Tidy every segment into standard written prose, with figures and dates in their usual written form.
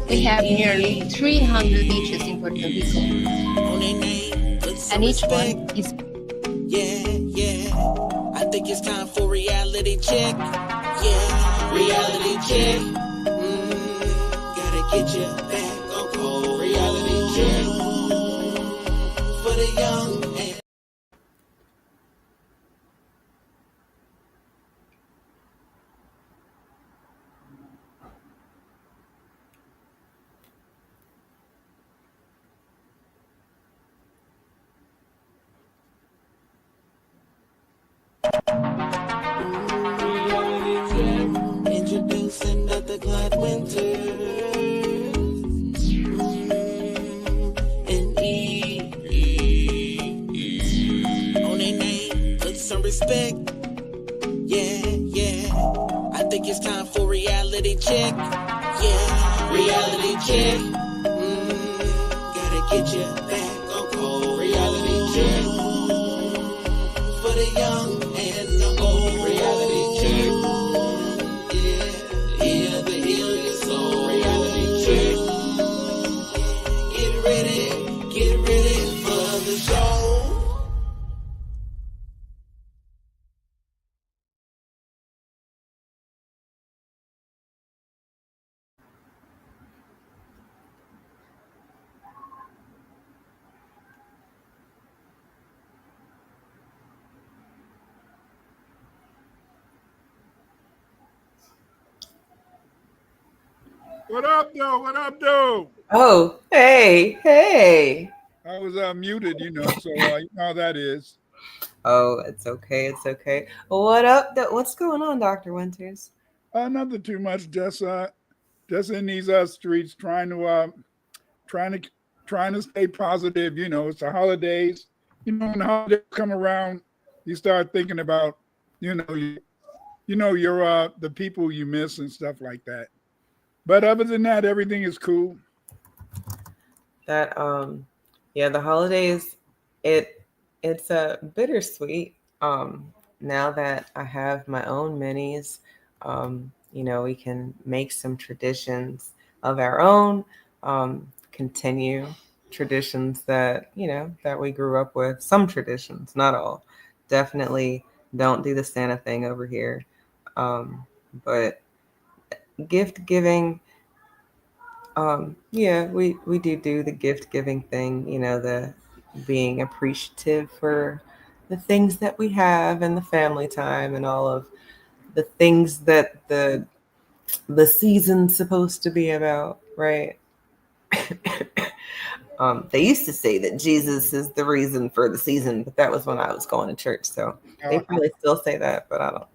They have nearly 300 beaches in Puerto Rico, and each one is. Yeah. I think it's time for reality check. Yeah, reality check. Gotta get you back on cold. Reality check for the young and reality check. Introducing Dr. Clyde Winter. And on their name, put some respect. Yeah. I think it's time for reality check. Yeah, reality check. Gotta get you back on cold. Reality check for the young and the old. Reality check. Yeah, the heal your soul. Reality check. Get ready for the show. What up, though? What up, though? Oh, hey. I was muted, so you know how that is. Oh, it's okay. What up? What's going on, Dr. Winters? Nothing too much. Just in these streets, trying to, trying to stay positive. It's the holidays. When the holidays come around, you start thinking about, your the people you miss and stuff like that. But other than that, everything is cool. That yeah, the holidays, it's a bittersweet. Now that I have my own minis, we can make some traditions of our own, continue traditions that, that we grew up with. Some traditions, not all. Definitely don't do the Santa thing over here. But gift giving, yeah, we do the gift giving thing, the being appreciative for the things that we have and the family time and all of the things that the season's supposed to be about, right? They used to say that Jesus is the reason for the season, but that was when I was going to church. So they Uh, probably still say that, but I don't.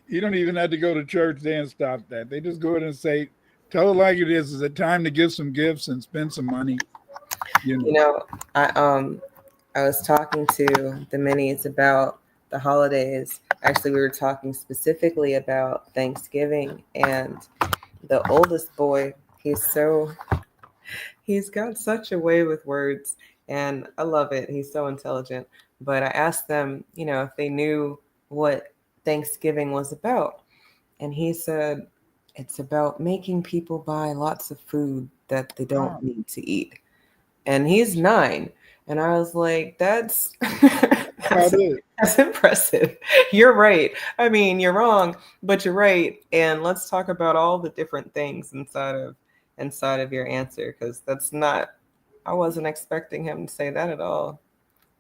you don't even have to go to church there and stop that. They just go ahead and say, tell it like it is. It's a time to give some gifts and spend some money. You know, I was talking to the minis about the holidays. Actually, we were talking specifically about Thanksgiving, and the oldest boy, he's got such a way with words, and I love it. He's so intelligent. But I asked them, if they knew what Thanksgiving was about, and he said it's about making people buy lots of food that they Oh, don't need to eat. And he's 9. And I was like, that's how that's, it is. that's impressive. You're right. I mean, you're wrong, but you're right. And let's talk about all the different things inside of your answer, because that's not, I wasn't expecting him to say that at all,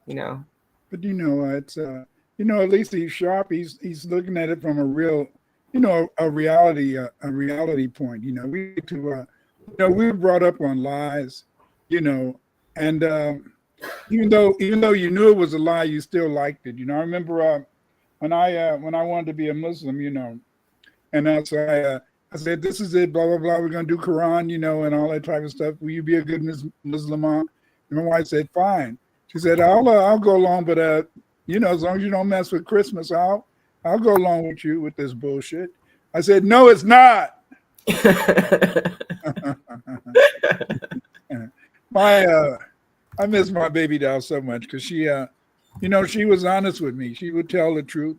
you know. But it's at least he's sharp. He's looking at it from a real, a reality point. We need to, we were brought up on lies, you know, and even though you knew it was a lie, you still liked it. I remember when I wanted to be a Muslim, and I said, this is it, blah blah blah. We're gonna do Quran, and all that type of stuff. Will you be a good Muslim? And my wife said, fine. She said, I'll go along, but as long as you don't mess with Christmas, I'll go along with you with this bullshit. I said, no, it's not. my I miss my baby doll so much because she was honest with me. She would tell the truth,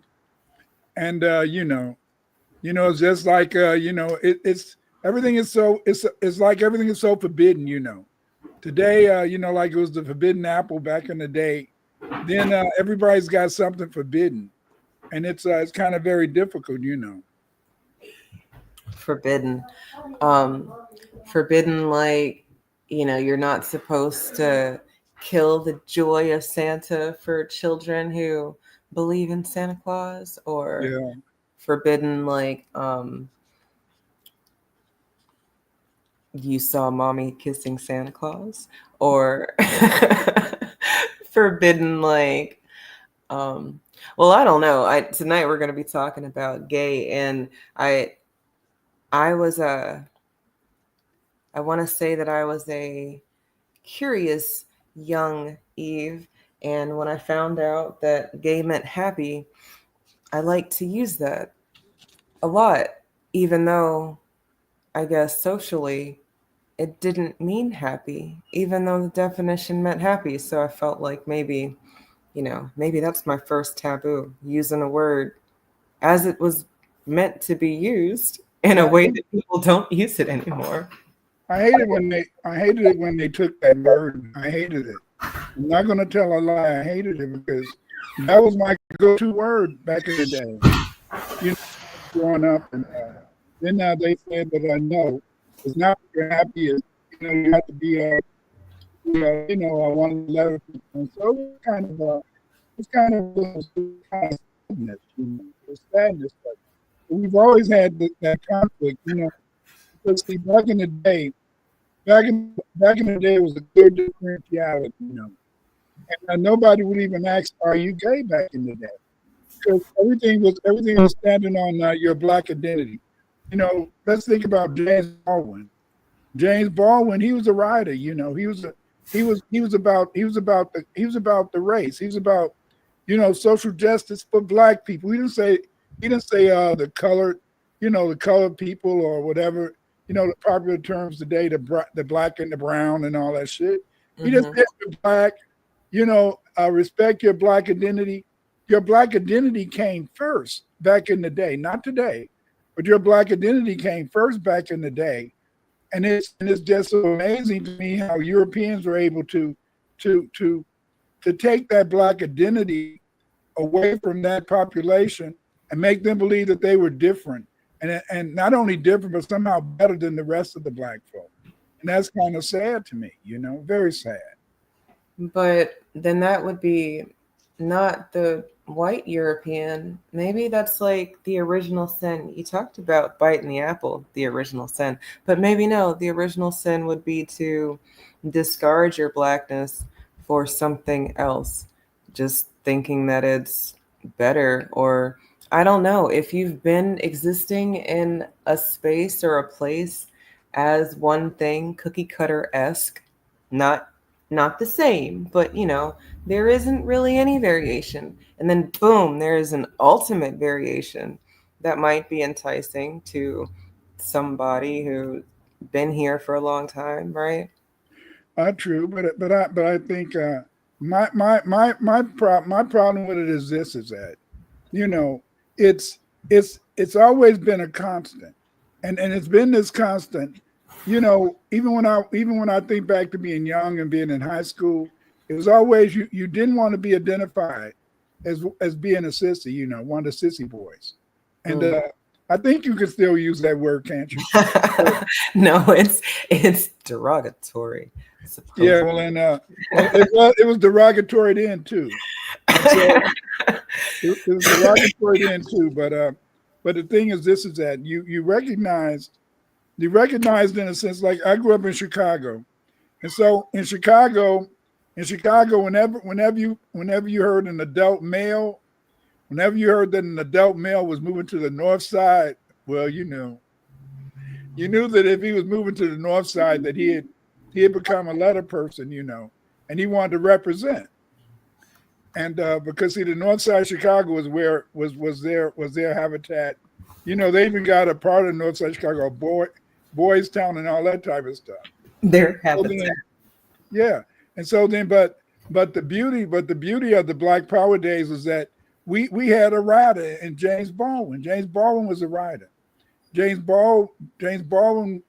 and it's just like it's everything is so it's like everything is so forbidden, Today, like it was the forbidden apple back in the day. Then everybody's got something forbidden, and it's kind of very difficult. Forbidden. Um, forbidden, like, you're not supposed to kill the joy of Santa for children who believe in Santa Claus, or Yeah, forbidden, like, you saw mommy kissing Santa Claus, or forbidden, like, um, well, I don't know. Tonight we're going to be talking about gay, and I was I want to say that I was a curious young Eve, and when I found out that gay meant happy, I like to use that a lot, even though I guess socially it didn't mean happy, even though the definition meant happy. So I felt like maybe that's my first taboo, using a word as it was meant to be used in a yeah. way that people don't use it anymore. I hated it when they took that word. I hated it. I'm not going to tell a lie. I hated it because that was my go-to word back in the day. Growing up, and then they said that I know it's not you're happy. You have to be I want to let people. And so it's kind of sadness. It's sadness. But we've always had that conflict. Because see, back in the day, it was a clear differentiality. And nobody would even ask, "Are you gay?" Back in the day, because everything was standing on your black identity. Let's think about James Baldwin. James Baldwin, he was a writer. He was about the race. He was about social justice for black people. He didn't say the colored people or whatever, the popular terms today, the black and the brown and all that shit. He just said the black, respect your black identity. Your black identity came first back in the day, not today, but your black identity came first back in the day. And it's just so amazing to me how Europeans were able to take that black identity away from that population and make them believe that they were different, and not only different, but somehow better than the rest of the black folk. And that's kind of sad to me, very sad. But then that would be not the white European. Maybe that's like the original sin. You talked about biting the apple, the original sin. But maybe no, the original sin would be to discourage your blackness for something else, just thinking that it's better. Or I don't know, if you've been existing in a space or a place as one thing, cookie cutter-esque, not not the same, but there isn't really any variation. And then boom, there is an ultimate variation that might be enticing to somebody who's been here for a long time, right? True, but I think my problem with it is this: is that you know it's always been a constant, and it's been this constant. Even when I think back to being young and being in high school, it was always you didn't want to be identified as being a sissy, one of the sissy boys, and I think you can still use that word, can't you? No, it's derogatory. Yeah, well, and it was derogatory then too. So it was derogatory then too. But the thing is, this is that you recognized in a sense. Like I grew up in Chicago, and so in Chicago, whenever you heard an adult male, whenever you heard that an adult male was moving to the north side, well, you knew that if he was moving to the north side, that he had become a letter person, and he wanted to represent. And because see, the north side of Chicago was their habitat. They even got a part of north side of Chicago, Boys Town, and all that type of stuff. Their habitat. Yeah, and so then, but the beauty of the Black Power days was that we had a writer in James Baldwin. James Baldwin was a writer, James Baldwin,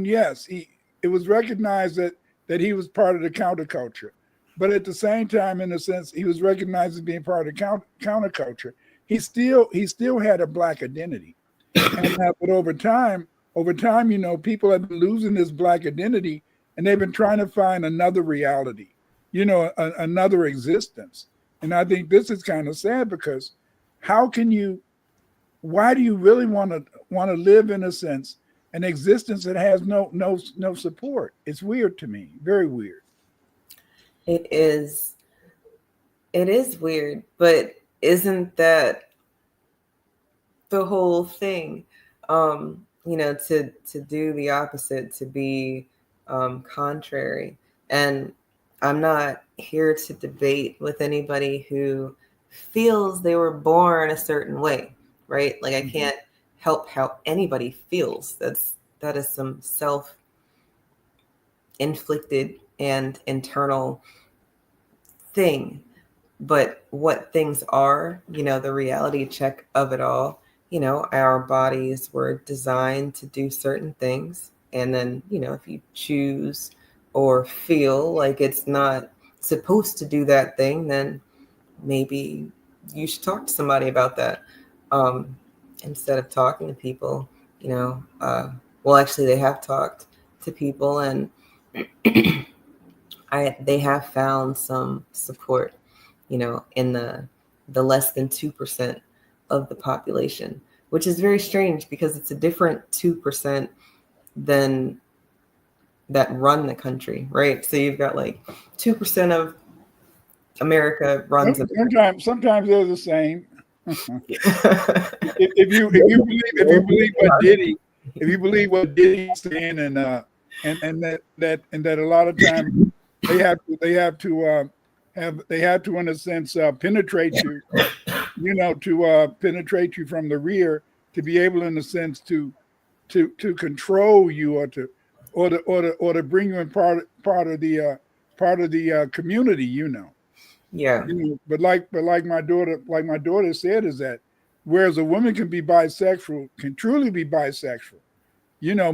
yes, it was recognized that he was part of the counterculture, but at the same time, in a sense, he was recognized as being part of the counterculture. He still had a black identity, and but over time, people have been losing this black identity, and they've been trying to find another reality, another existence. And I think this is kind of sad because how can you? Why do you really want to live in a sense an existence that has no support? It's weird to me, very weird. It is. It is weird, but isn't that the whole thing? To do the opposite, to be contrary. And I'm not here to debate with anybody who feels they were born a certain way, right? Like, I can't help how anybody feels. That is some self-inflicted and internal thing. But what things are, the reality check of it all, our bodies were designed to do certain things. And then, if you choose or feel like it's not supposed to do that thing, then maybe you should talk to somebody about that. Instead of talking to people, well, actually, they have talked to people, and they have found some support, in the less than 2% of the population, which is very strange because it's a different 2% than that run the country, right? So you've got like 2% of America runs it. Sometimes they're the same. if you believe what Diddy's saying, and that a lot of times they have to in a sense penetrate you, penetrate you from the rear to be able in a sense to control you or to bring you in part of the community, Yeah. But like my daughter said, is that whereas a woman can truly be bisexual,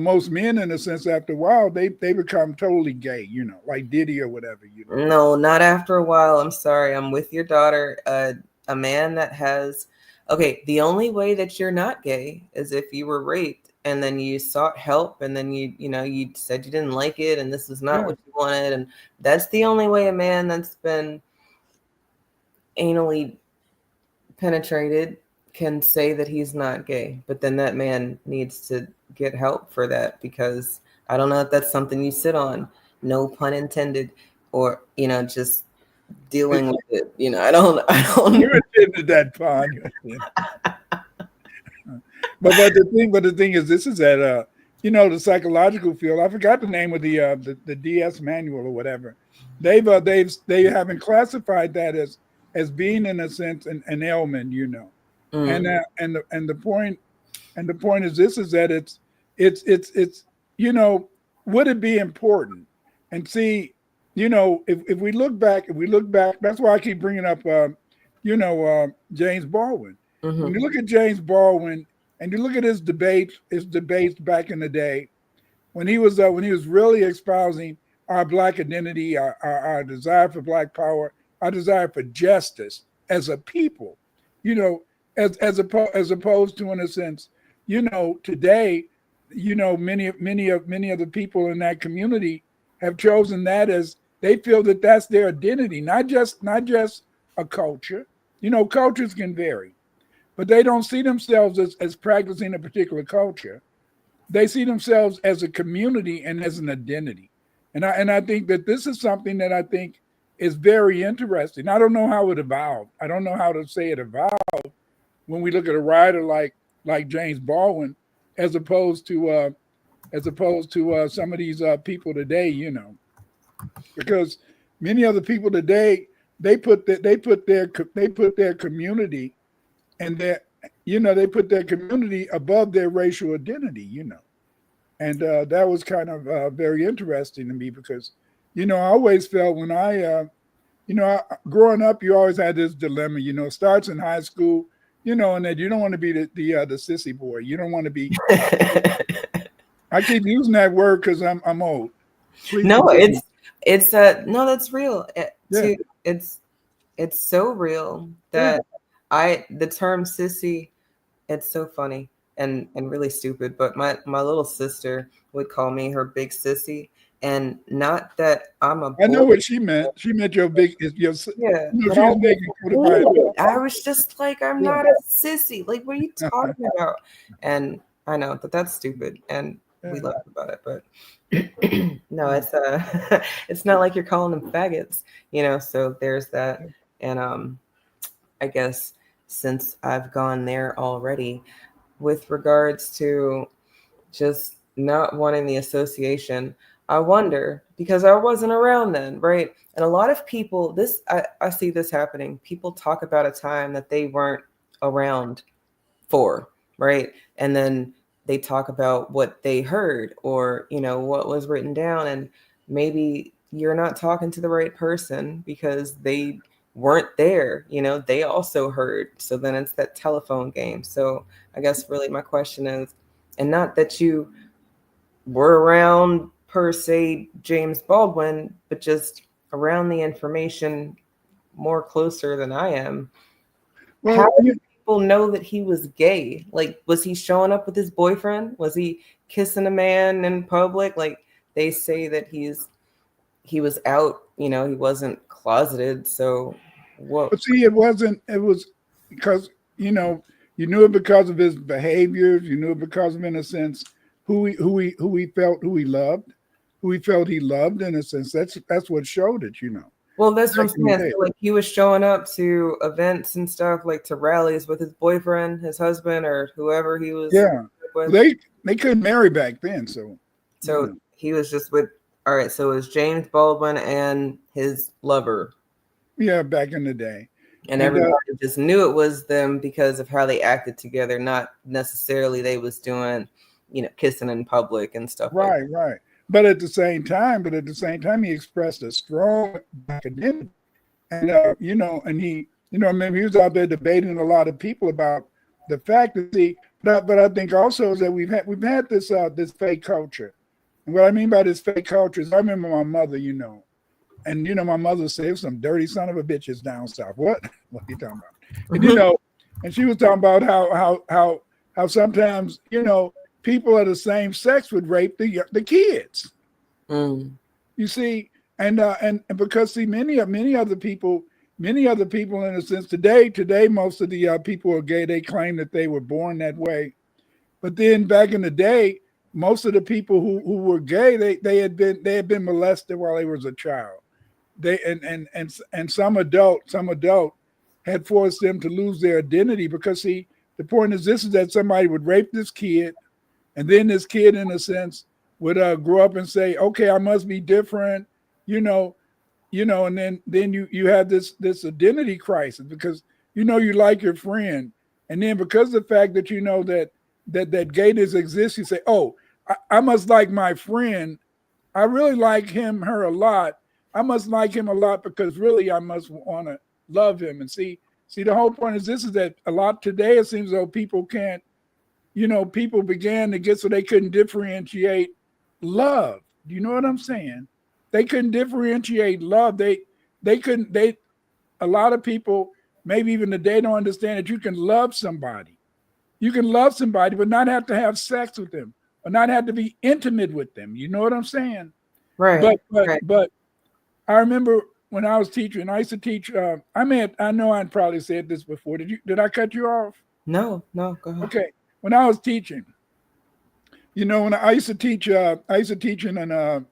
most men in a sense after a while they become totally gay, like Diddy or whatever. No, not after a while. I'm sorry. I'm with your daughter. A man that has, okay, the only way that you're not gay is if you were raped and then you sought help and then you said you didn't like it and this was not what you wanted. And that's the only way a man that's been anally penetrated can say that he's not gay. But then that man needs to get help for that, because I don't know if that's something you sit on, no pun intended, or just dealing with it. I don't you intended that pun. but the thing is, this is at the psychological field. I forgot the name of the DS manual or whatever. They haven't classified that as being in a sense an ailment, and the point is this, is that it's would it be important? And see, if we look back, that's why I keep bringing up James Baldwin. Mm-hmm. When you look at James Baldwin and you look at his debates back in the day, when he was really espousing our black identity, our desire for black power, our desire for justice as a people, as opposed to, in a sense, today, many of the people in that community have chosen that as they feel that that's their identity, not just a culture. Cultures can vary, but they don't see themselves as practicing a particular culture. They see themselves as a community and as an identity. And I think that this is something that I think is very interesting. I don't know how it evolved. I don't know how to say it evolved when we look at a writer like James Baldwin, as opposed to some of these people today, because many of the people today, they put their community and they put their community above their racial identity, and that was kind of very interesting to me, because I always felt when I growing up, you always had this dilemma, it starts in high school. you know, and that you don't want to be the sissy boy. You don't want to be. I keep using that word because I'm old. Please No, continue. it's no, that's real. Yeah, Too. It's so real yeah. that the term sissy, it's so funny and really stupid, but my little sister would call me her big sissy, and not that I'm a I boy. know what she meant. She meant your big. Your, Yeah, you know, but she I was making didn't code by. mean it. I was just like, I'm Yeah, not a sissy. Like, what are you talking about? And I know that that's stupid, and we yeah. laugh about it, but no, it's it's not like you're calling them faggots, you know. So there's that, and I guess since I've gone there already, with regards to just not wanting the association, I wonder because I wasn't around then, right? And a lot of people, I see this happening. People talk about a time that they weren't around for, right? And then they talk about what they heard or, you know, what was written down. And maybe you're not talking to the right person because they weren't there, you know, they also heard. So then it's that telephone game. So I guess really my question is, and not that you were around per se James Baldwin, but just around the information more closer than I am. How Well, did people know that he was gay? Like, was he showing up with his boyfriend? Was he kissing a man in public? Like, they say that he was out, you know, he wasn't closeted. So what? but see, it wasn't. It was because you knew it because of his behaviors. You knew it because of, in a sense, who he felt, who he felt he loved. In a sense, that's what showed it. You know, Well, that's what back I'm in the saying. day. So, like, he was showing up to events and stuff, like to rallies with his boyfriend, his husband, or whoever he was Yeah, with. well, they couldn't marry back then, so you So know. he was just with. All right. So it was James Baldwin and his lover, Yeah, back in the day, and and everybody just knew it was them because of how they acted together, not necessarily they was doing, you know, kissing in public and stuff like right, right. But at the same time, he expressed a strong black identity, and and I mean, he was out there debating a lot of people about the fact that but I think also is that we've had this fake culture, and what I mean by this fake culture is I remember my mother, and my mother said some dirty son of a bitches down south. What? What are you talking about? And that. and she was talking about how sometimes people of the same sex would rape the kids. Mm. You see, and because see many other people in a sense today most of the people who are gay, they claim that they were born that way, but then back in the day most of the people who were gay, they had been molested while they was a child. They and some adult had forced them to lose their identity, because see, the point is this, is that somebody would rape this kid, and then this kid in a sense would grow up and say, okay, I must be different, you know and then you have this identity crisis, because you like your friend, and then because of the fact that that gayness exists, you say, oh, I must like my friend. I really like her a lot. I must like him a lot because really I must want to love him. And see, the whole point is this, is that a lot today it seems though people can't, people began to get so they couldn't differentiate love. Do you know what I'm saying? They couldn't differentiate love. They couldn't, a lot of people, maybe even today, don't understand that you can love somebody. You can love somebody, but not have to have sex with them or not have to be intimate with them. You know what I'm saying? Right. Right. But I remember when I was teaching, I used to teach. I know I probably said this before. Did I cut you off? No, no, go ahead. Okay. When I was teaching, when I used to teach, I used to teach at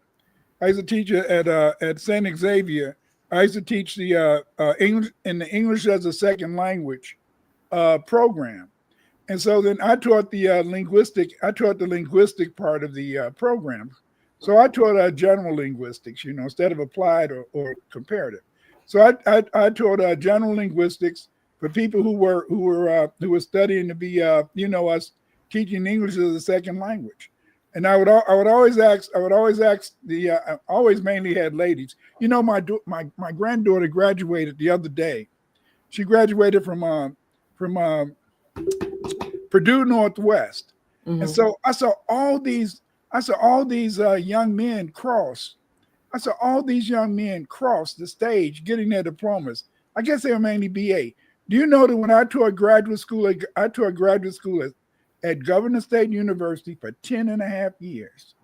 Saint Xavier. I used to teach the English, in the English as a second language program. And so then I taught the linguistic. I taught the linguistic part of the program. So I taught general linguistics, instead of applied or comparative. So I taught general linguistics for people who were studying to be, us teaching English as a second language. And I would always ask the I always mainly had ladies. My granddaughter graduated the other day. She graduated from Purdue Northwest. Mm-hmm. And so I saw all these young men cross. I saw all these young men cross the stage getting their diplomas. I guess they were mainly BA. Do you know that when I taught graduate school, at Governor State University for 10 and a half years.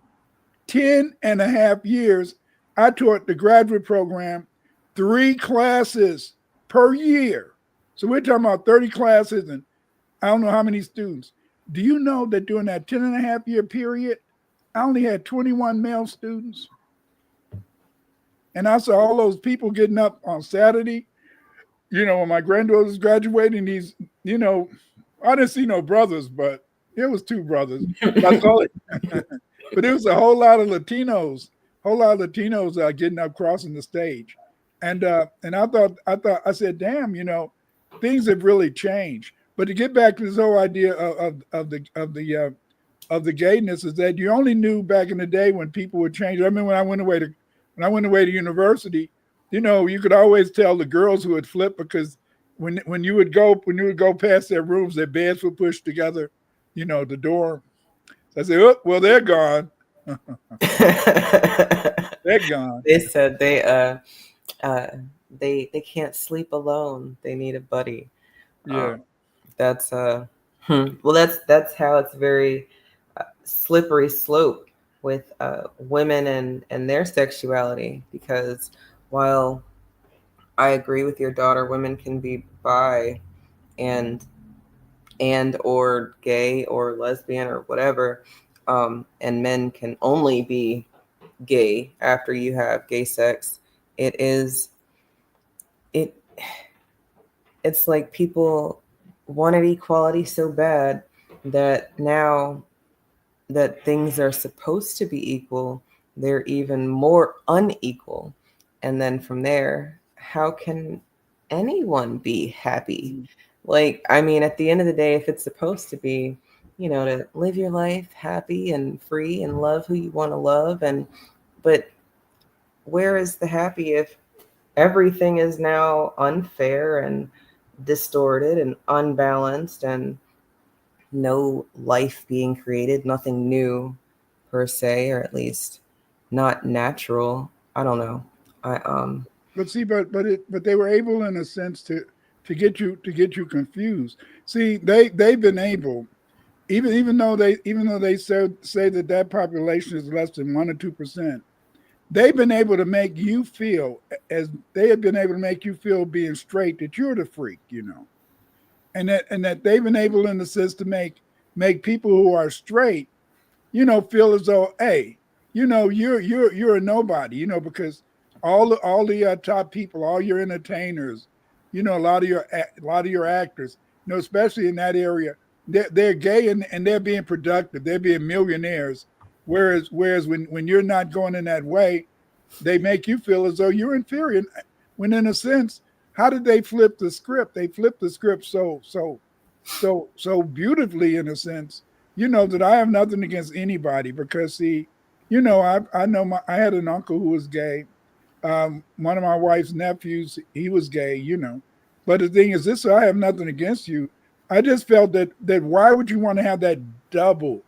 10 and a half years, I taught the graduate program 3 classes per year. So we're talking about 30 classes and I don't know how many students. Do you know that during that 10 and a half year period, I only had 21 male students? And I saw all those people getting up on Saturday, when my granddaughter was graduating, these, I didn't see no brothers, but it was 2 brothers. But but it was a whole lot of Latinos getting up, crossing the stage. And I said, damn, things have really changed. But to get back to this whole idea of the gayness is that you only knew back in the day when people would change. I mean, when I went away to university, you could always tell the girls who had flipped because when you would go past their rooms, their beds were pushed together, the door. So I said, oh, well, they're gone. They're gone. They said they can't sleep alone. They need a buddy. Yeah. That's well, that's how it's very slippery slope with women and their sexuality, because while I agree with your daughter, women can be bi and or gay or lesbian or whatever, and men can only be gay after you have gay sex. It's like people wanted equality so bad that now that things are supposed to be equal, they're even more unequal. And then from there, how can anyone be happy? Like, I mean, at the end of the day, if it's supposed to be, to live your life happy and free and love who you want to love, but where is the happy if everything is now unfair and distorted and unbalanced and no life being created, nothing new per se, or at least not natural? I don't know. But see, but they were able in a sense to get you confused. See, they've been able, even though they say that population is less than 1 or 2%, they've been able to make you feel, as they have been able to make you feel being straight, that you're the freak, and that they've been able in the sense to make people who are straight, feel as though, hey, you're a nobody, because all the top people, all your entertainers, a lot of your actors, especially in that area, they're gay and they're being productive, they're being millionaires. Whereas when you're not going in that way, they make you feel as though you're inferior. When in a sense, how did they flip the script? They flipped the script so beautifully, in a sense, that I have nothing against anybody, because see, I know I had an uncle who was gay. One of my wife's nephews, he was gay, But the thing is this, so I have nothing against you. I just felt that why would you want to have that double,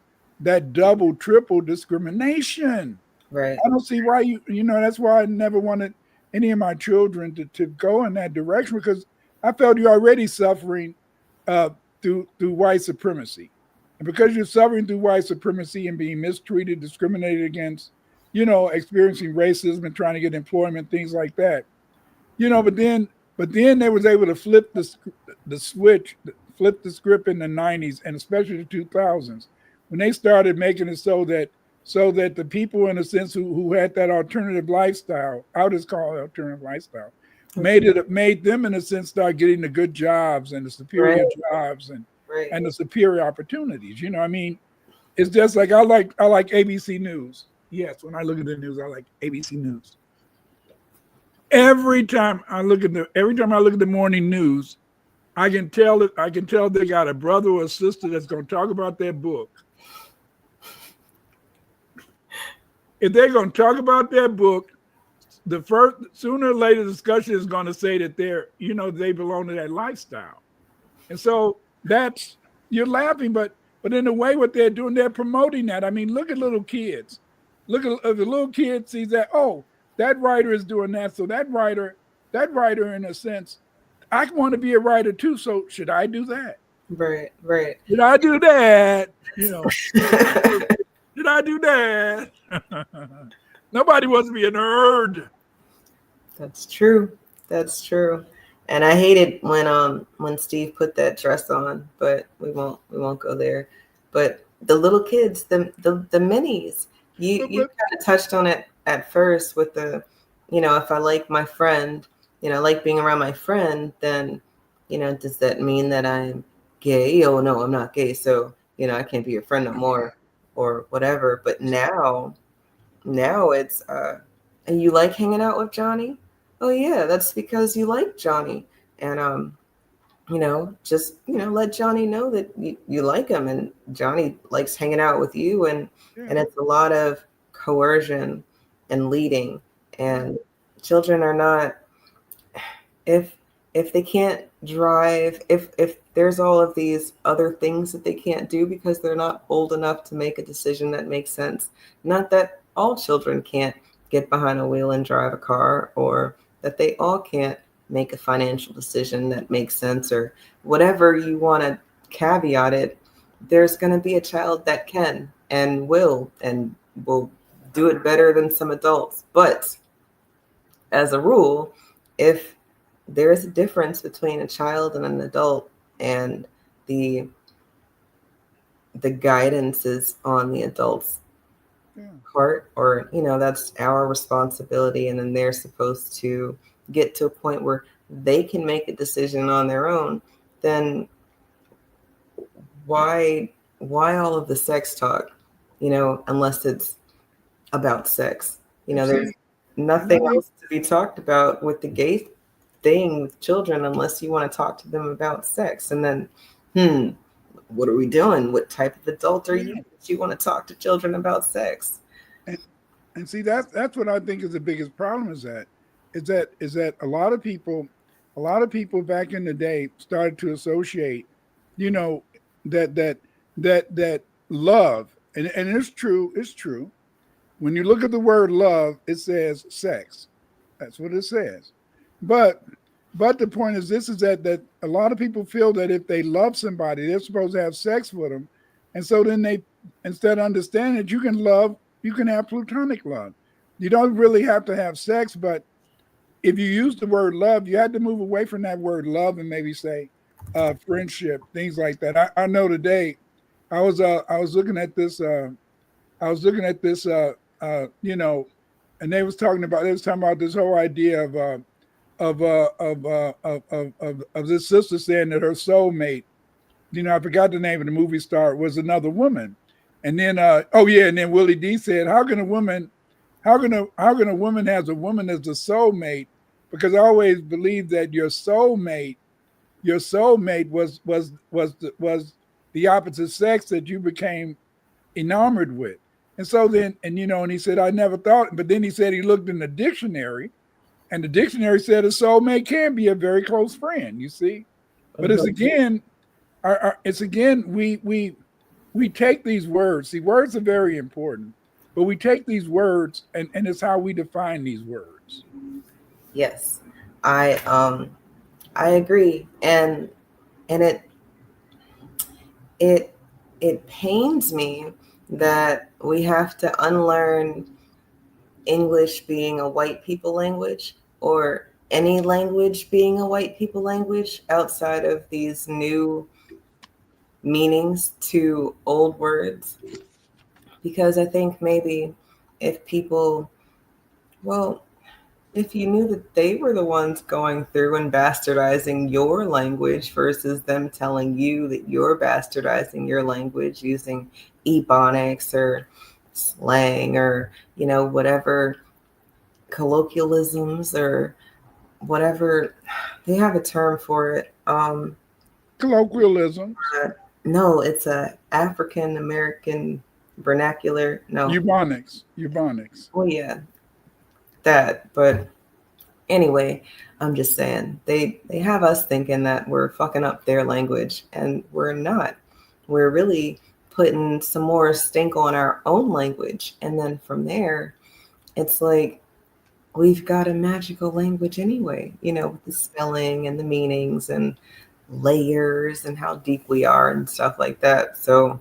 triple discrimination? Right. I don't see why that's why I never wanted any of my children to go in that direction, because I felt you're already suffering through white supremacy. And because you're suffering through white supremacy and being mistreated, discriminated against, experiencing racism and trying to get employment, things like that, but then they was able to flip the switch, flip the script in the 90s and especially the 2000s, when they started making it so that the people, in a sense, who had that alternative lifestyle, I'll just call it alternative lifestyle, made them, in a sense, start getting the good jobs and the superior jobs and the superior opportunities. I mean, it's just like I like ABC News. Yes, when I look at the news, I like ABC News. Every time I look at the morning news, I can tell they got a brother or a sister that's going to talk about their book. If they're going to talk about their book, the first, sooner or later, discussion is going to say that they belong to that lifestyle. And so that's you're laughing, but in a way, what they're doing, they're promoting that. I mean, look at little kids. Look at the little kid sees that. Oh, that writer is doing that. So that writer, in a sense, I want to be a writer too. So should I do that? Right, right. Did I do that? You know, did I do that? Nobody wants to be a nerd. That's true. That's true. And I hated when Steve put that dress on, but we won't go there. But the little kids, the minis, you kind of touched on it at first with the, if I like my friend, I like being around my friend, then, does that mean that I'm gay? Oh no, I'm not gay. So, I can't be your friend no more or whatever. But now it's and you like hanging out with Johnny? Oh yeah, that's because you like Johnny. And just let Johnny know that you like him, and Johnny likes hanging out with you, and it's a lot of coercion and leading. And children are not, if they can't drive, if there's all of these other things that they can't do because they're not old enough to make a decision that makes sense. Not that all children can't get behind a wheel and drive a car, or that they all can't make a financial decision that makes sense, or whatever you want to caveat it. There's going to be a child that can and will do it better than some adults. But as a rule, if there is a difference between a child and an adult, and the guidance is on the adult's part, or that's our responsibility, and then they're supposed to get to a point where they can make a decision on their own, then why all of the sex talk, unless it's about sex? There's nothing else to be talked about with the gay thing with children unless you want to talk to them about sex. And then what are we doing? What type of adult are you that you want to talk to children about sex? And see, that's what I think is the biggest problem, is that a lot of people back in the day started to associate, that love, and it's true. When you look at the word love, it says sex. That's what it says. But the point is this, is that a lot of people feel that if they love somebody, they're supposed to have sex with them. And so then they, instead of understanding that you can have platonic love. You don't really have to have sex, but if you use the word love, you had to move away from that word love and maybe say friendship, things like that. I know today I was looking at this and they was talking about this whole idea of this sister saying that her soulmate, I forgot the name of the movie star, was another woman. And then and then Willie D said, how can a woman has a woman as a soulmate? Because I always believed that your soulmate was the opposite sex that you became enamored with. And so then, and he said, I never thought, but then he said he looked in the dictionary, and the dictionary said a soulmate can be a very close friend, you see. But it's again, we take these words. See, words are very important, but we take these words and it's how we define these words. Yes, I agree, and it pains me that we have to unlearn English being a white people language, or any language being a white people language, outside of these new meanings to old words. Because I think maybe if people, if you knew that they were the ones going through and bastardizing your language versus them telling you that you're bastardizing your language using ebonics or slang or, whatever colloquialisms or whatever, they have a term for it. Colloquialism. No, it's a African American vernacular. No. Ebonics. Well, yeah, that. But Anyway, I'm just saying they have us thinking that we're fucking up their language, and we're not. We're really putting some more stink on our own language, and then from there, it's like we've got a magical language anyway, with the spelling and the meanings and layers and how deep we are and stuff like that. So,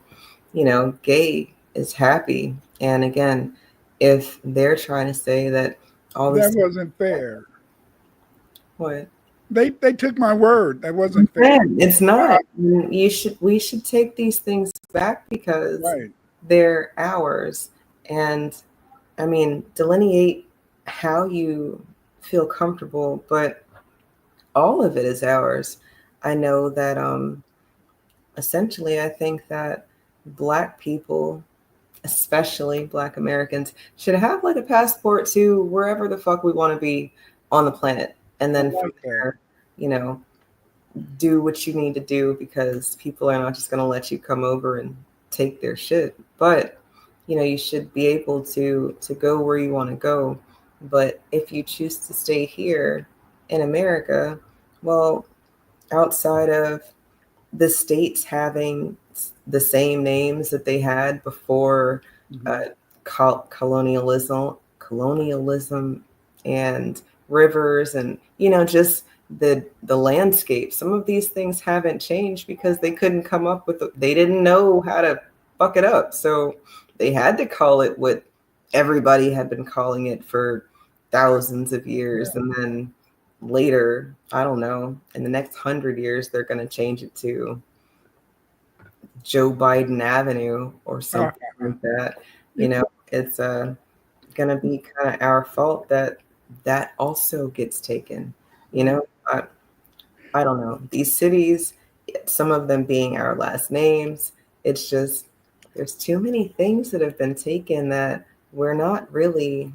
gay is happy. And again, if they're trying to say that all That this, wasn't fair. what? They took my word. That wasn't fair. It's not. We should take these things back because Right. they're ours. And I mean, delineate how you feel comfortable, but all of it is ours. I know that essentially I think that Black people, especially Black Americans, should have like a passport to wherever the fuck we want to be on the planet. And then from there, do what you need to do, because people are not just going to let you come over and take their shit. But you should be able to go where you want to go. But if you choose to stay here in America, well, outside of the states having the same names that they had before colonialism and rivers and just the landscape, some of these things haven't changed because they couldn't come up with they didn't know how to fuck it up, so they had to call it what everybody had been calling it for thousands of years. And then later, I don't know, in the next 100 years, they're going to change it to Joe Biden Avenue or something like that. It's going to be kind of our fault that also gets taken. I don't know. These cities, some of them being our last names, it's just there's too many things that have been taken that we're not really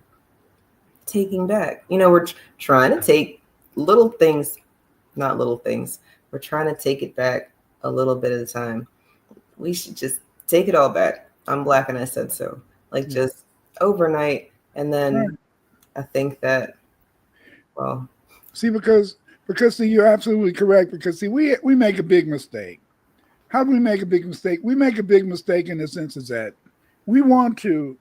taking back. We're trying to take little things, not little things. We're trying to take it back a little bit at a time. We should just take it all back. I'm Black and I said so. Like just overnight. And then I think that, well. See, because see, you're absolutely correct. Because see, we make a big mistake. How do we make a big mistake? We make a big mistake in the sense is that we want to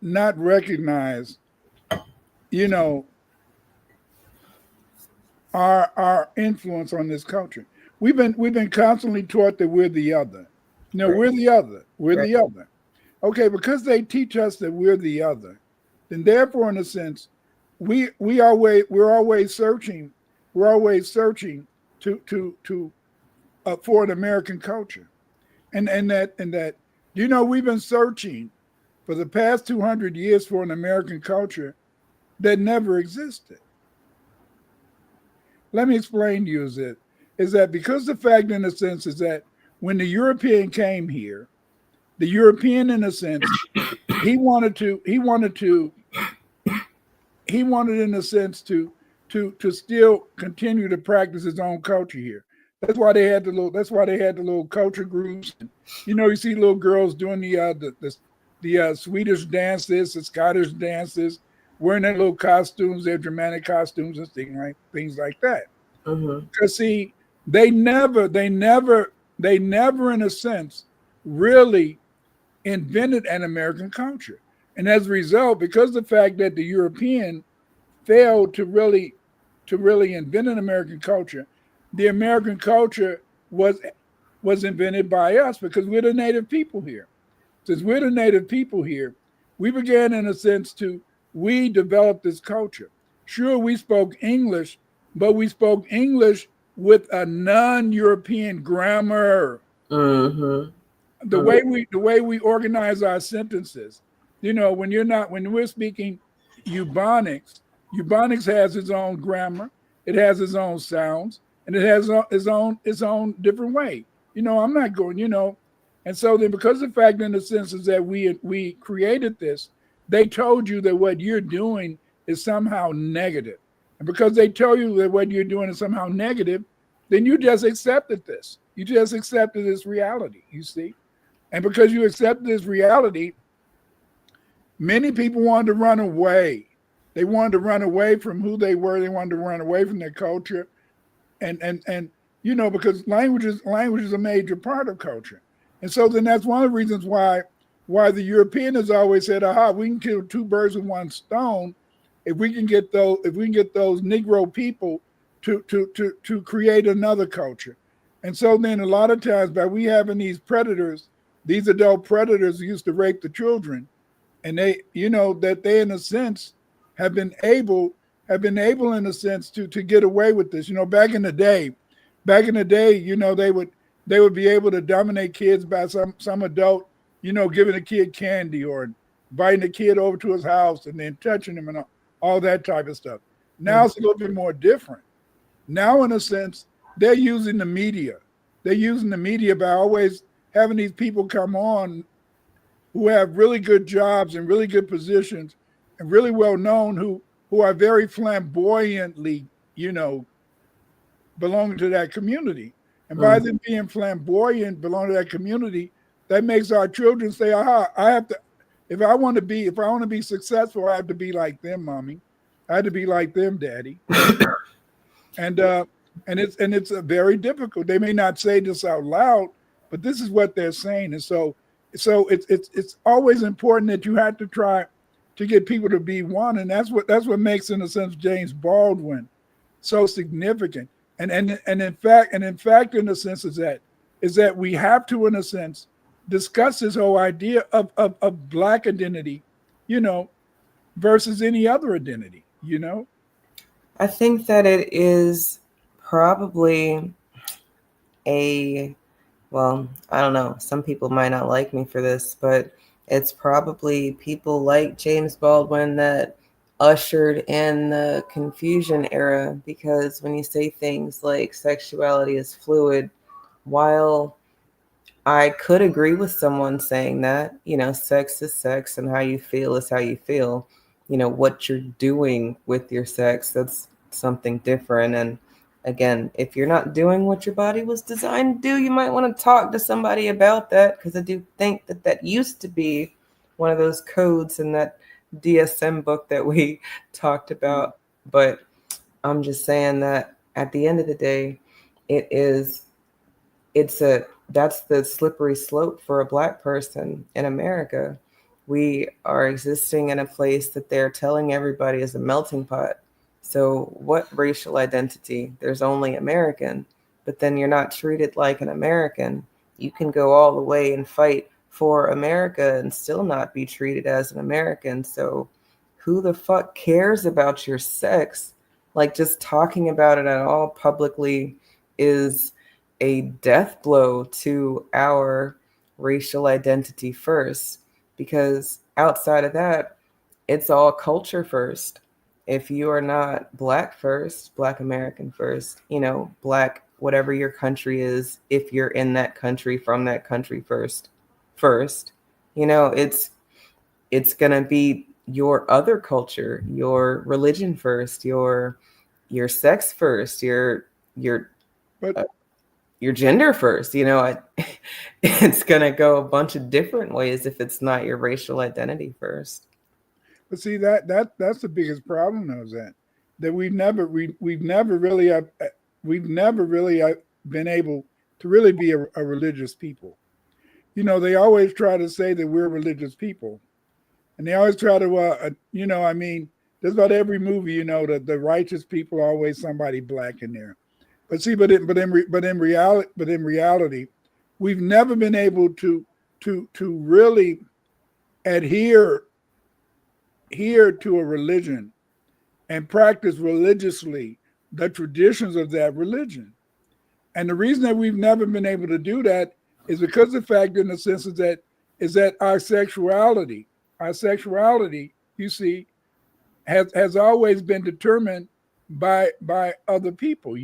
not recognize, our influence on this culture. We've been constantly taught that we're the other. We're the other. We're the other. Okay, because they teach us that we're the other, then therefore, in a sense, we're always searching. We're always searching to for an American culture, and that we've been searching for the past 200 years for an American culture that never existed. Let me explain to you is that because the fact in a sense is that when the European came here, the European in a sense, he wanted in a sense to still continue to practice his own culture here. That's why they had the little culture groups. And, you see little girls doing the Swedish dances, the Scottish dances, wearing their little costumes, their dramatic costumes and things like that. Because see, they never in a sense really invented an American culture. And as a result, because of the fact that the European failed to really invent an American culture, the American culture was invented by us because we're the native people here. Since we're the native people here, we began in a sense we developed this culture. Sure, we spoke English, but we spoke English with a non-European grammar. The way we organize our sentences, when we're speaking Ebonics has its own grammar, it has its own sounds, and it has its own different way. I'm not going, and so then because the fact in the sense is that we created this, they told you that what you're doing is somehow negative. And because they tell you that what you're doing is somehow negative, then you just accepted this. You just accepted this reality, you see? And because you accept this reality, Many people wanted to run away. They wanted to run away from who they were. They wanted to run away from their culture, and because language is a major part of culture, and so then that's one of the reasons why the European has always said, "Aha, we can kill two birds with one stone if we can get those Negro people to create another culture." And so then a lot of times by we having these predators, these adult predators who used to rape the children, and that they in a sense have been able in a sense to get away with this. Back in the day, they would be able to dominate kids by some adult, giving a kid candy or inviting a kid over to his house and then touching him and all that type of stuff. Now it's a little bit more different. Now, in a sense, they're using the media. They're using the media by always having these people come on who have really good jobs and really good positions and really well known, who are very flamboyantly, belonging to that community. And by them being flamboyant, belonging to that community, that makes our children say, "Aha, I have to. If I want to be successful, I have to be like them, mommy. I have to be like them, daddy." and it's very difficult. They may not say this out loud, but this is what they're saying. And so it's always important that you have to try to get people to be one, and that's what makes, in a sense, James Baldwin so significant. And in fact, in a sense, is that we have to, in a sense, discuss this whole idea of Black identity, versus any other identity. I think that it is probably well, I don't know. Some people might not like me for this, but it's probably people like James Baldwin that ushered in the confusion era, because when you say things like sexuality is fluid, while I could agree with someone saying that, sex is sex and how you feel is how you feel, what you're doing with your sex, that's something different. And again, if you're not doing what your body was designed to do, you might want to talk to somebody about that, because I do think that used to be one of those codes in that DSM book that we talked about. But I'm just saying that at the end of the day, that's the slippery slope for a Black person in America. We are existing in a place that they're telling everybody is a melting pot. So what racial identity? There's only American, but then you're not treated like an American. You can go all the way and fight for America and still not be treated as an American. So who the fuck cares about your sex? Like, just talking about it at all publicly is a death blow to our racial identity first, because outside of that, it's all culture first. If you are not Black first, Black American first, Black, whatever your country is, if you're in that country, from that country first, it's going to be your other culture, your religion first, your sex first, your gender first. It's going to go a bunch of different ways if it's not your racial identity first. But see, that's the biggest problem, though, is that we've never really been able to really be a religious people. They always try to say that we're religious people, and they always try to there's about every movie, that the righteous people are always somebody Black in there. But see, but in reality, we've never been able to really adhere to a religion and practice religiously the traditions of that religion. And the reason that we've never been able to do that is because of the fact, in the sense, is that our sexuality, you see, has always been determined by other people,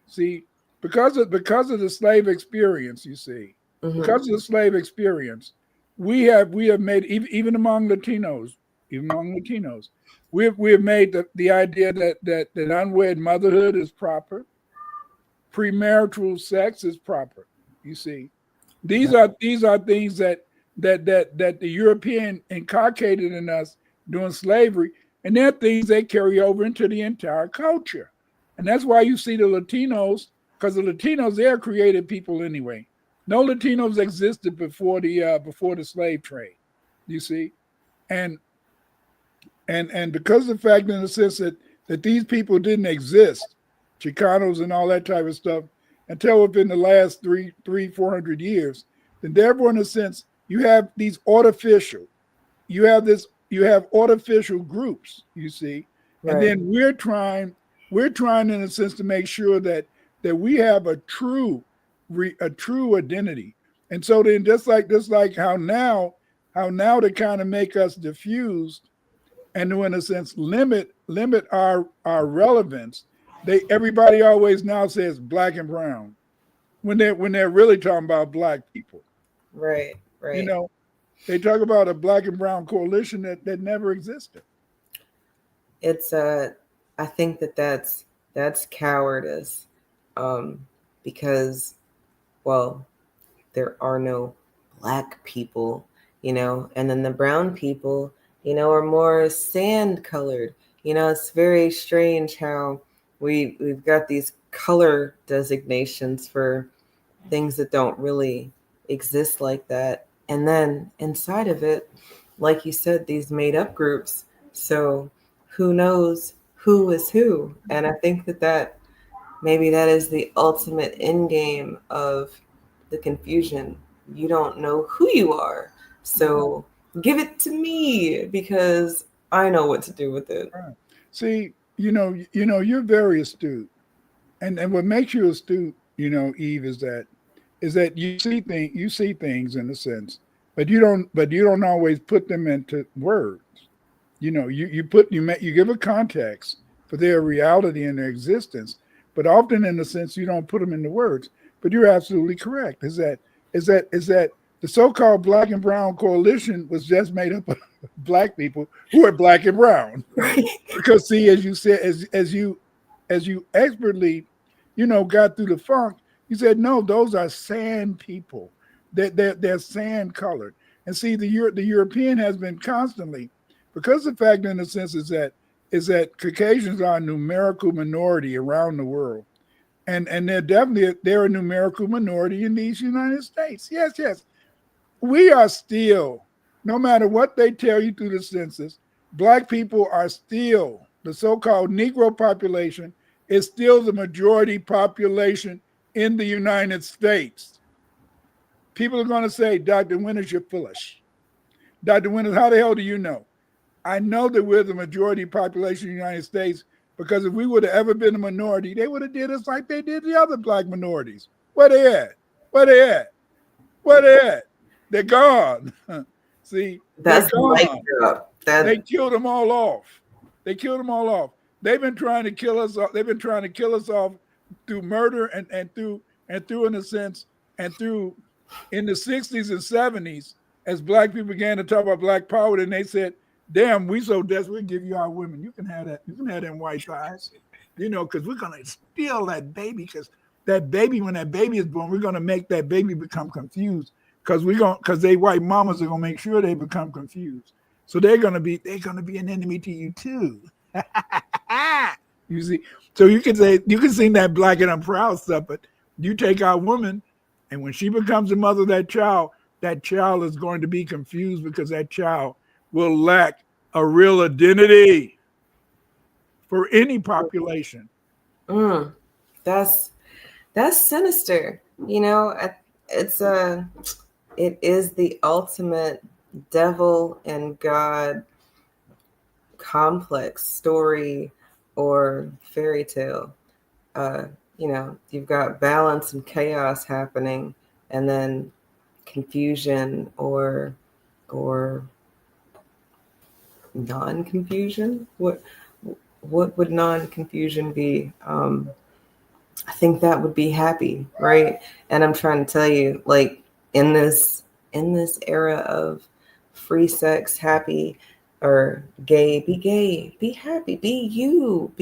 See, because of the slave experience, you see, because of the slave experience, we have made, even among Latinos, we have made the idea that unwed motherhood is proper, premarital sex is proper. You see, these are things that that the European inculcated in us during slavery, and they're things they carry over into the entire culture. And that's why you see the Latinos, because the Latinos, they're creative people anyway. No Latinos existed before the slave trade, you see, and because of the fact, in the sense that these people didn't exist, Chicanos and all that type of stuff, until within the last 400 years, then therefore, in a sense, you have these artificial, you have artificial groups, you see, and Right. then we're trying in a sense to make sure that we have a true identity. And so then just like how now to kind of make us diffused and to, in a sense, limit our relevance, everybody always now says black and brown when they're really talking about black people. Right. You Right. know, they talk about a black and brown coalition that never existed. It's I think that's cowardice, because, well, there are no black people, and then the brown people, are more sand colored. It's very strange how we've got these color designations for things that don't really exist like that. And then inside of it, like you said, these made up groups. So who knows who is who? And I think that maybe that is the ultimate end game of the confusion. You don't know who you are. So give it to me because I know what to do with it. Right. See, you're very astute, and what makes you astute, Eve, is that you see things in a sense, but you don't always put them into words. You give a context for their reality and their existence, but often in a sense you don't put them into words. But you're absolutely correct. Is that the so-called black and brown coalition was just made up of black people who are black and brown. Because see, as you said, as you expertly, got through the funk, you said no, those are sand people. They're sand colored. And see, the European has been constantly, because the fact in a sense is that Caucasians are a numerical minority around the world. And they're a numerical minority in these United States. Yes. We are still, no matter what they tell you through the census, black people are still, the so-called Negro population is still the majority population in the United States. People are going to say, Dr. Winters, you're foolish. Dr. Winters, how the hell do you know? I know that we're the majority population in the United States because if we would have ever been a minority, they would have did us like they did the other black minorities. Where they at? Where they at? Where they at? They're gone. See, That's they're gone. They killed them all off. They've been trying to kill us off. They've been trying to kill us off through murder and through in a sense and through in the 60s and 70s as black people began to talk about black power, and they said, damn, we so desperate, we give you our women. You can have that. You can have them white thighs, because we're going to steal that baby, because that baby, when that baby is born, we're going to make that baby become confused because they white mamas are going to make sure they become confused. So they're going to be an enemy to you too. You see, so you can sing that black and I'm proud stuff, but you take our woman, and when she becomes the mother of that child is going to be confused because that child will lack a real identity for any population. That's sinister. It is the ultimate devil and God complex story or fairy tale. You've got balance and chaos happening, and then confusion or non-confusion. What would non-confusion be? I think that would be happy, right? And I'm trying to tell you, like, in this era of free sex, happy, or gay, be happy, be you,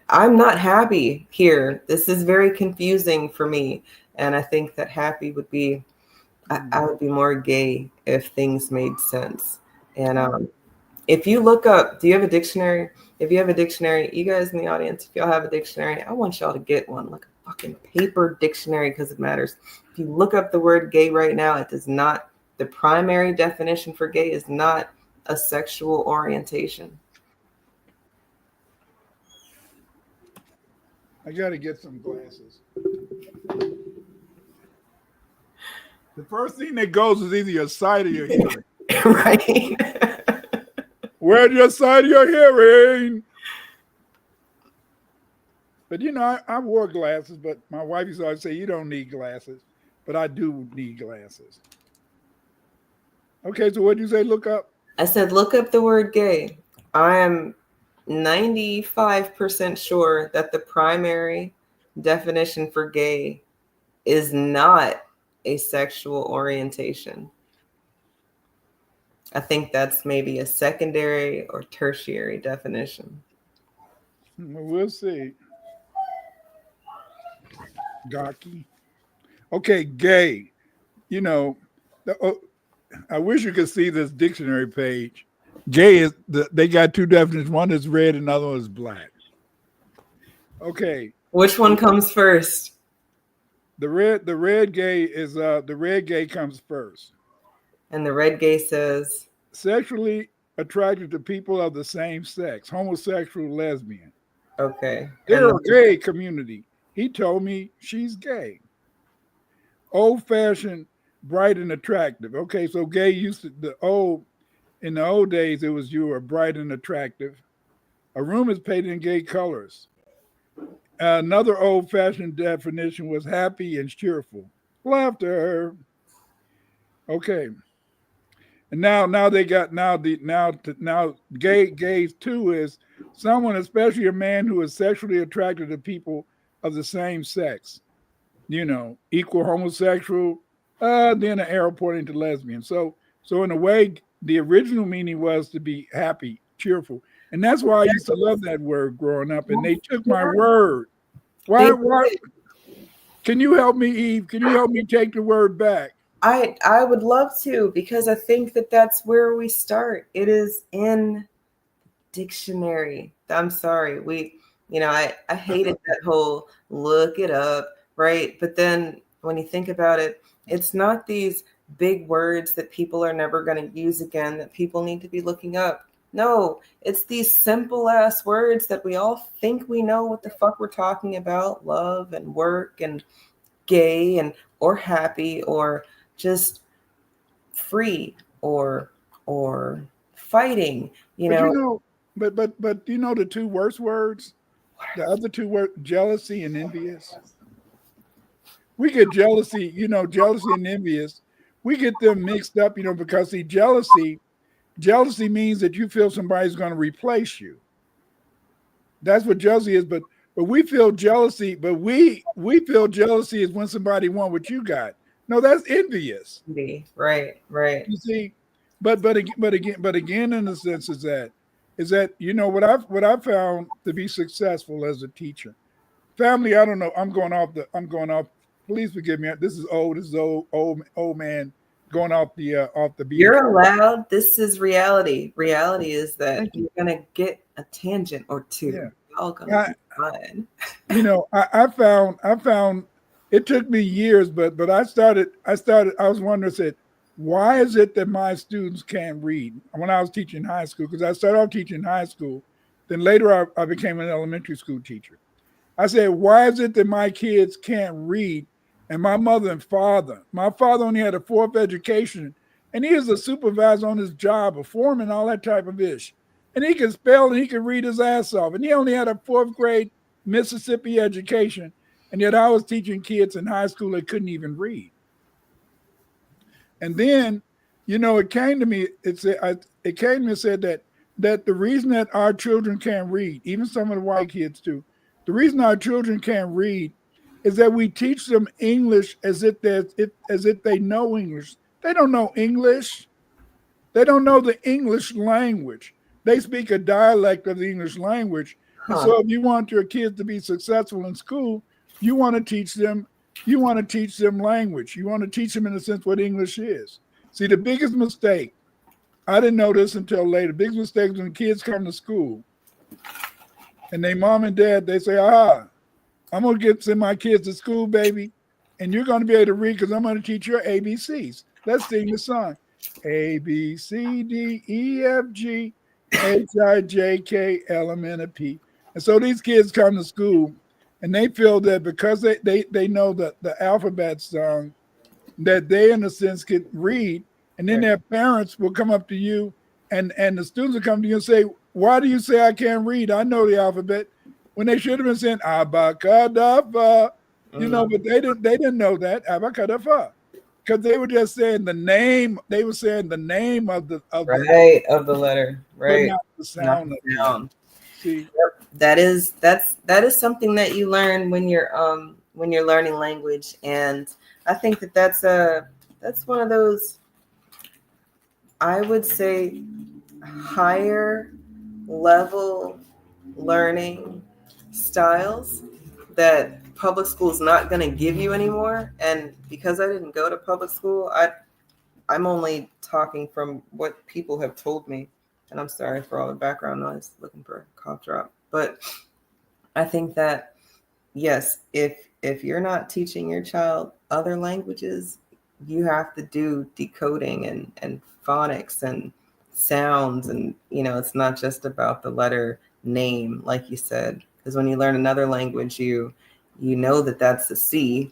I'm not happy here. This is very confusing for me. And I think that happy would be I would be more gay if things made sense. And if you look up, do you have a dictionary? If you have a dictionary, you guys in the audience, if y'all have a dictionary, I want y'all to get one, like a fucking paper dictionary, because it matters. If you look up the word gay right now, it does not, the primary definition for gay is not a sexual orientation. I got to get some glasses. The first thing that goes is either your sight or your hearing. Right? Where's your sight or your hearing? But you know, I wore glasses, but my wife used to always say, you don't need glasses. But I do need glasses. Okay, so what did you say, look up? I said, look up the word gay. I am 95% sure that the primary definition for gay is not a sexual orientation. I think that's maybe a secondary or tertiary definition. We'll see. Gawky. Okay, gay. You know, I wish you could see this dictionary page. Gay is they got two definitions. One is red, and another one is black. Okay. Which one comes first? The red gay is the red gay comes first. And the red gay says sexually attracted to people of the same sex, homosexual, lesbian. Okay. They're a gay community. He told me she's gay. Old-fashioned, bright and attractive. Okay, so gay used to in the old days, it was you were bright and attractive. A room is painted in gay colors. Another old-fashioned definition was happy and cheerful. Laughter. Okay. And now they got gays too is someone, especially a man who is sexually attracted to people of the same sex. You know, equal homosexual, then an arrow pointing to lesbian. So in a way, the original meaning was to be happy, cheerful. And that's why I used to love that word growing up. And they took my word. Why? Can you help me, Eve? Can you help me take the word back? I would love to, because I think that that's where we start. It is in dictionary. I'm sorry. I hated that whole look it up, right? But then when you think about it, it's not these big words that people are never going to use again that people need to be looking up. No, it's these simple ass words that we all think we know what the fuck we're talking about. Love and work and gay and or happy or just free or fighting, But you know the two worst words? The other two words, jealousy and envious. We get jealousy and envious. We get them mixed up, because see, jealousy means that you feel somebody's going to replace you. That's what jealousy is. But we feel jealousy, but we feel jealousy is when somebody want what you got. No, that's envious. Right. You see, but again, in the sense is that what I've found to be successful as a teacher. Family, I don't know. I'm going off. Please forgive me. This is old man going off the beat. You're allowed. This is reality. Reality is that you're gonna get a tangent or two. Yeah. All gonna be fine. I found it took me years, but I was wondering, I said, why is it that my students can't read? When I was teaching high school, because I started off teaching high school, then later I became an elementary school teacher. I said, why is it that my kids can't read? And my mother and father, my father only had a 4th education, and he was a supervisor on his job, a foreman, all that type of ish. And he could spell and he could read his ass off. And he only had a 4th grade Mississippi education. And yet I was teaching kids in high school that couldn't even read. And then, it came to me, and said that the reason that our children can't read, even some of the white kids too, the reason our children can't read is that we teach them English as if they know English. They don't know English. They don't know the English language. They speak a dialect of the English language. And so if you want your kids to be successful in school, you want to teach them You want to teach them language. You want to teach them in a sense what English is. See, the biggest mistake, I didn't know this until later. The biggest mistake is when kids come to school and they mom and dad, they say, I'm going to send my kids to school, baby, and you're going to be able to read because I'm going to teach your ABCs. Let's sing the song. A, B, C, D, E, F, G, H, I, J, K, L, M, N, P. And so these kids come to school and they feel that because they know the alphabet song, that they, in a sense, could read. And then their parents will come up to you and the students will come to you and say, why do you say I can't read? I know the alphabet. When they should have been saying abacadabra, but they didn't know that abacadabra because they were just saying the name. They were saying the name of the letter, but right? not the sound. Not the sound. See, that is something that you learn when you're learning language, and I think that's one of those, I would say, higher level learning styles that public school is not going to give you anymore. And because I didn't go to public school, I'm only talking from what people have told me. And I'm sorry for all the background noise, looking for a cough drop. But I think that, yes, if you're not teaching your child other languages, you have to do decoding and phonics and sounds. And, it's not just about the letter name, like you said, because when you learn another language, you know that that's a C,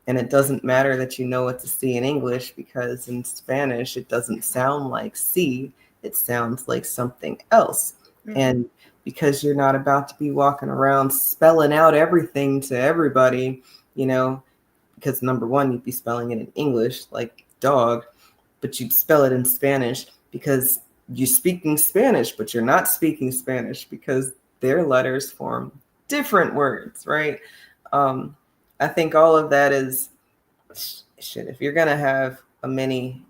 and it doesn't matter that you know it's a C in English, because in Spanish, it doesn't sound like C, it sounds like something else. Mm-hmm. And because you're not about to be walking around spelling out everything to everybody, because number one, you'd be spelling it in English, like dog, but you'd spell it in Spanish because you're speaking Spanish, but you're not speaking Spanish because their letters form different words, right? I think all of that is shit. If you're going to have a mini,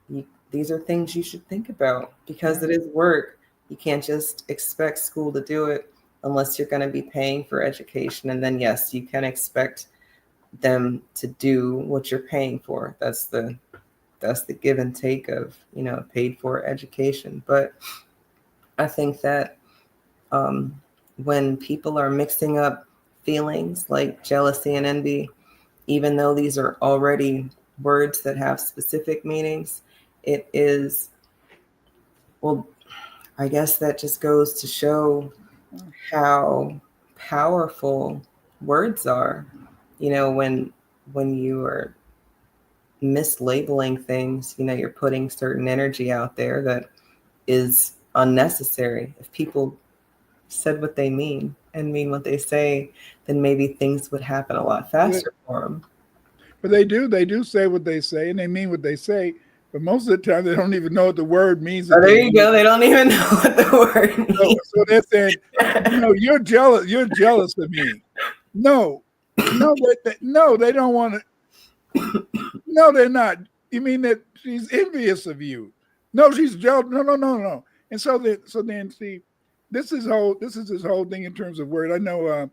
these are things you should think about, because it is work. You can't just expect school to do it unless you're going to be paying for education. And then, yes, you can expect them to do what you're paying for. That's the give and take of, paid for education. But I think that when people are mixing up feelings like jealousy and envy, even though these are already words that have specific meanings, it is, well, I guess that just goes to show how powerful words are. When you are mislabeling things, you're putting certain energy out there that is unnecessary. If people said what they mean and mean what they say, then maybe things would happen a lot faster for them. But they do say what they say and they mean what they say. But most of the time, they don't even know what the word means. Oh, there you go. They don't even know what the word means. So they're saying, you're jealous. You're jealous of me. No, they don't want to. No, they're not. You mean that she's envious of you? No, she's jealous. No. And so then see, this is this whole thing in terms of word. I know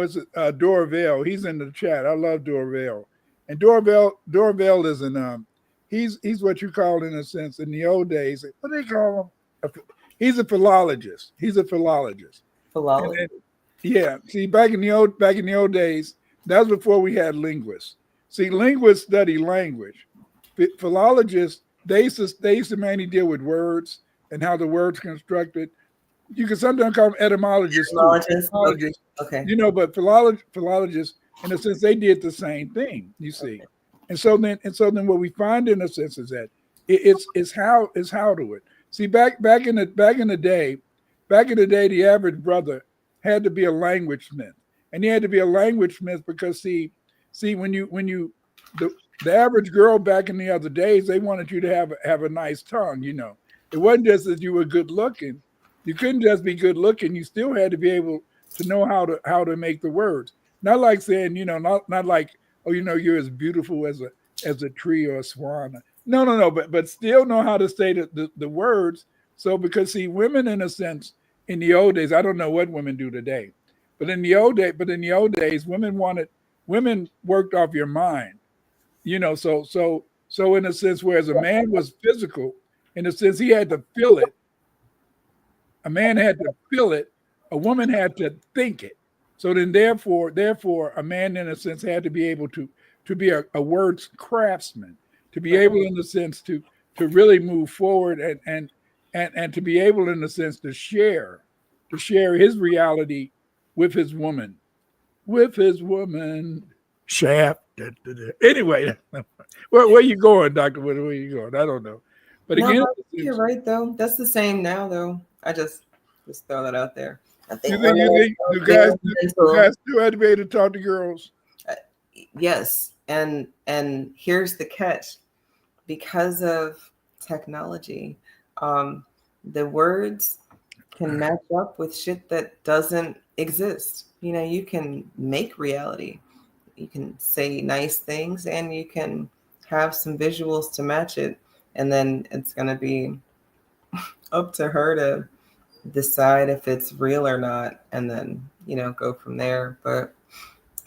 it's Dorvell. He's in the chat. I love Dorvell. And Dorvell is he's what you call, in a sense, in the old days, what do they call him? He's a philologist. Philologist. Yeah. See, back in the old days, that was before we had linguists. See, linguists study language. Philologists, they used to mainly deal with words and how the words constructed. You can sometimes call them etymologists. Okay. But philologists, in a sense, they did the same thing. You see, okay. And so then, what we find, in a sense, is that it's how to it. See, back in the day, the average brother had to be a language smith, and he had to be a language smith because see, when you the average girl back in the other days, they wanted you to have a nice tongue. It wasn't just that you were good looking. You couldn't just be good looking. You still had to be able to know how to make the words. Not like saying, not like, oh, you're as beautiful as a tree or a swan. No. But still know how to say the words. So because see, women, in a sense, in the old days, I don't know what women do today, but in the old days, women wanted women worked off your mind, so in a sense, whereas a man was physical, in a sense, he had to feel it. A man had to feel it. A woman had to think it. So then, therefore, a man, in a sense, had to be able to be a words craftsman, to be able, in a sense, to really move forward and to be able, in a sense, to share his reality with his woman, Shaft. Anyway, where you going, Doctor? Where you going? I don't know. But No, again, but you're right though. That's the same now though. I just throw that out there. I think you think do guys still have to be able to talk to girls? Yes, and here's the catch: because of technology, the words can match up with shit that doesn't exist. You can make reality. You can say nice things, and you can have some visuals to match it, and then it's going to be up to her to decide if it's real or not, and then go from there. But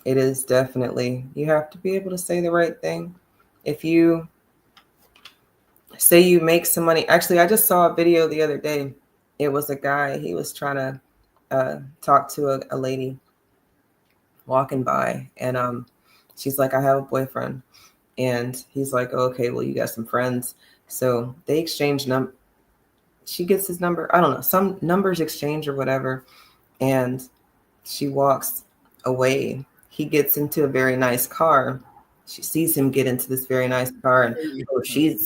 it is definitely, you have to be able to say the right thing. If you say you make some money, actually I just saw a video the other day. It was a guy, he was trying to talk to a lady walking by, and she's like, I have a boyfriend. And he's like, oh, okay, well, you got some friends. So they exchange she gets his number. I don't know, some numbers exchange or whatever. And she walks away. He gets into a very nice car. She sees him get into this very nice car. And she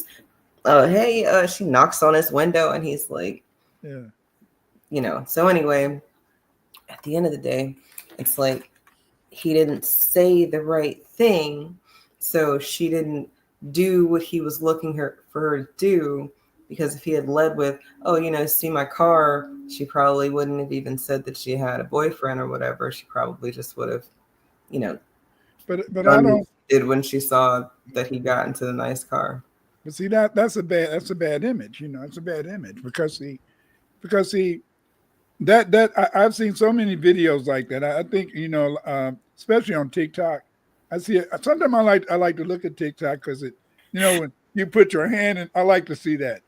knocks on his window, and he's like, yeah. So anyway, at the end of the day, it's like he didn't say the right thing. So she didn't do what he was looking for her to do. Because if he had led with, see my car, she probably wouldn't have even said that she had a boyfriend or whatever. She probably just would have, But I don't did when she saw that he got into the nice car. But see, that's a bad image. It's a bad image because I've seen so many videos like that. I think especially on TikTok, I see it. Sometimes I like to look at TikTok because it, when you put your hand in, I like to see that.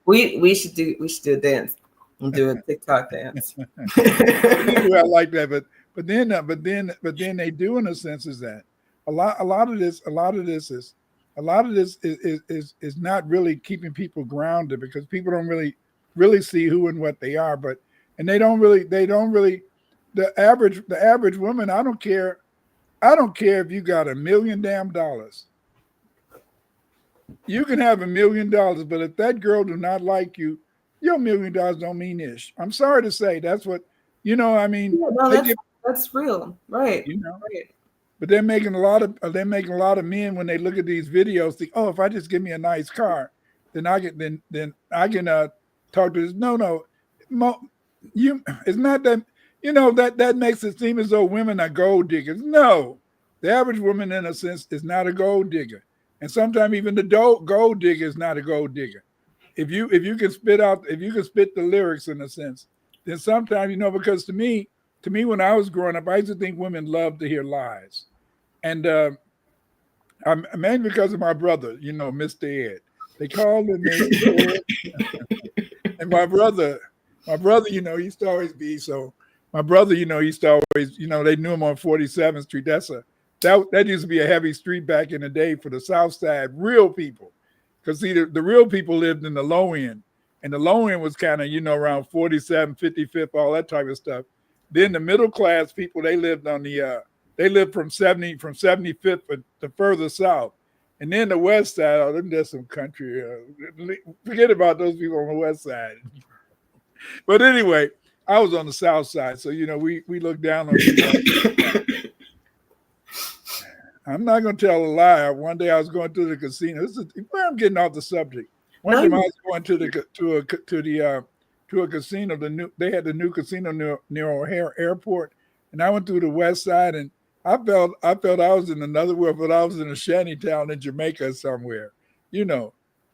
We should do a dance and do a TikTok dance. Anyway, I like that, but then they do, in a sense, is that a lot of this is not really keeping people grounded, because people don't really see who and what they are, and they don't really the average woman. I don't care if you got $1 million. You can have $1 million, but if that girl do not like you, your $1 million don't mean ish. I'm sorry to say, that's what I mean. Yeah, no, that's real, right? Right. But they're making a lot of men, when they look at these videos, think, oh, if I just give me a nice car, then I can talk to this. No, it's not that. That makes it seem as though women are gold diggers. No, the average woman, in a sense, is not a gold digger. And sometimes even the gold digger is not a gold digger. If you can spit the lyrics, in a sense, then sometimes, because to me, when I was growing up, I used to think women loved to hear lies. And mainly because of my brother, Mr. Ed. They called him Mr. Ed. And my brother, he used to always be so. My brother, he used to always, they knew him on 47th Street. That used to be a heavy street back in the day for the South Side real people. Because see, the real people lived in the low end. And the low end was kind of, around 47th, 55th, all that type of stuff. Then the middle class people, they lived on they lived from 75th to further south. And then the west side, there's some country. Forget about those people on the west side. But anyway, I was on the south side. So, we looked down on I'm not going to tell a lie. One day I was going to the casino. I'm getting off the subject. One time I was going to a casino. They had the new casino near O'Hare Airport, and I went through the west side, and I felt I was in another world, but I was in a shanty town in Jamaica somewhere.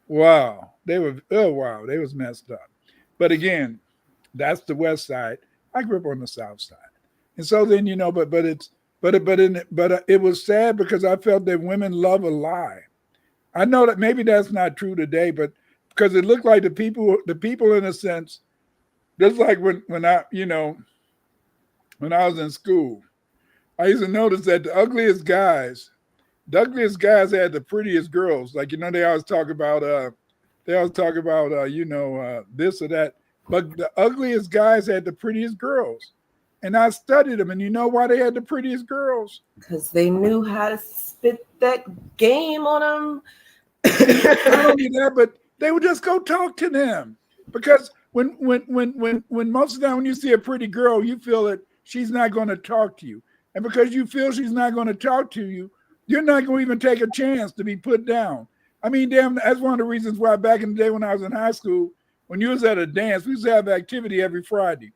Wow, they was messed up. But again, that's the west side. I grew up on the south side. And so then, but it was sad because I felt that women love a lie. I know that maybe that's not true today, but because it looked like the people in a sense, just like when when I was in school, I used to notice that the ugliest guys had the prettiest girls. Like, they always talk about this or that. But the ugliest guys had the prettiest girls. And I studied them. And you know why they had the prettiest girls? Because they knew how to spit that game on them. Not only that, but they would just go talk to them. Because when most of the time when you see a pretty girl, you feel that she's not going to talk to you. And because you feel she's not going to talk to you, you're not going to even take a chance to be put down. I mean, damn, that's one of the reasons why back in the day when I was in high school, when you was at a dance, we used to have activity every Friday.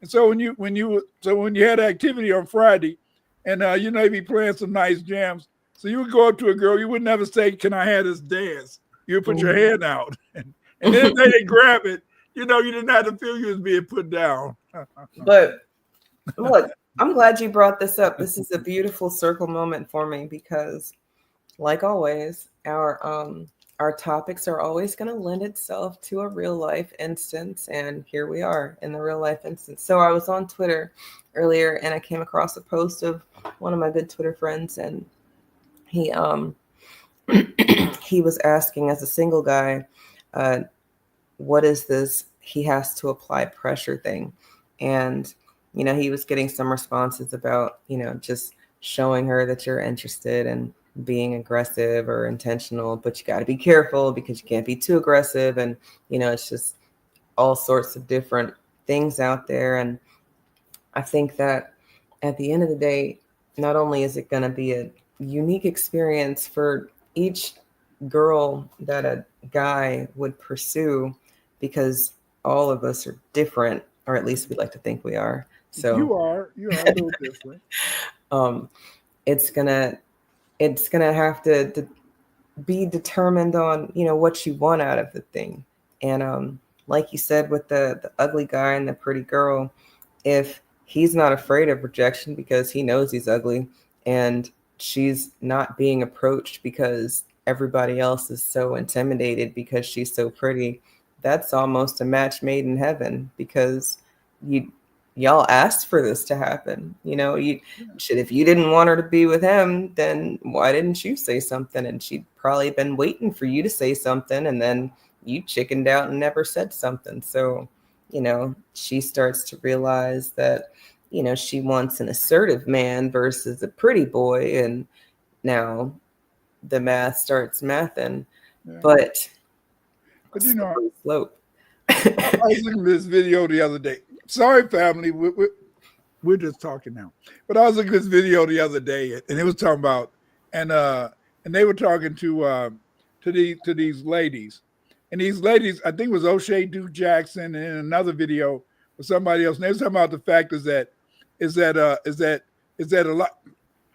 And so when you had activity on Friday, and you'd be playing some nice jams, so you would go up to a girl, you would never say, "Can I have this dance?" You would put your hand out, and then they grab it. You didn't have to feel you was being put down. But look, I'm glad you brought this up. This is a beautiful circle moment for me because, like always, our topics are always going to lend itself to a real life instance, and here we are in the real life instance. So I was on Twitter earlier, and I came across a post of one of my good Twitter friends, and he he was asking, as a single guy, what is this he has to apply pressure thing? And he was getting some responses about just showing her that you're interested and being aggressive or intentional, but you got to be careful because you can't be too aggressive. And, it's just all sorts of different things out there. And I think that at the end of the day, not only is it going to be a unique experience for each girl that a guy would pursue, because all of us are different, or at least we like to think we are. So you are a little different. It's gonna have to be determined on what you want out of the thing. And like you said, with the ugly guy and the pretty girl, if he's not afraid of rejection because he knows he's ugly, and she's not being approached because everybody else is so intimidated because she's so pretty, that's almost a match made in heaven, because y'all asked for this to happen. If you didn't want her to be with him, then why didn't you say something? And she'd probably been waiting for you to say something, and then you chickened out and never said something. So, she starts to realize that, she wants an assertive man versus a pretty boy. And now the math starts mathing. Yeah. But slope. I was looking at this video the other day. Sorry, family, we're just talking now. But I was looking at this video the other day, and it was talking about, and they were talking to these ladies, and these ladies, I think it was O'Shea Duke Jackson, and in another video with somebody else. And they were talking about the fact is that a lot.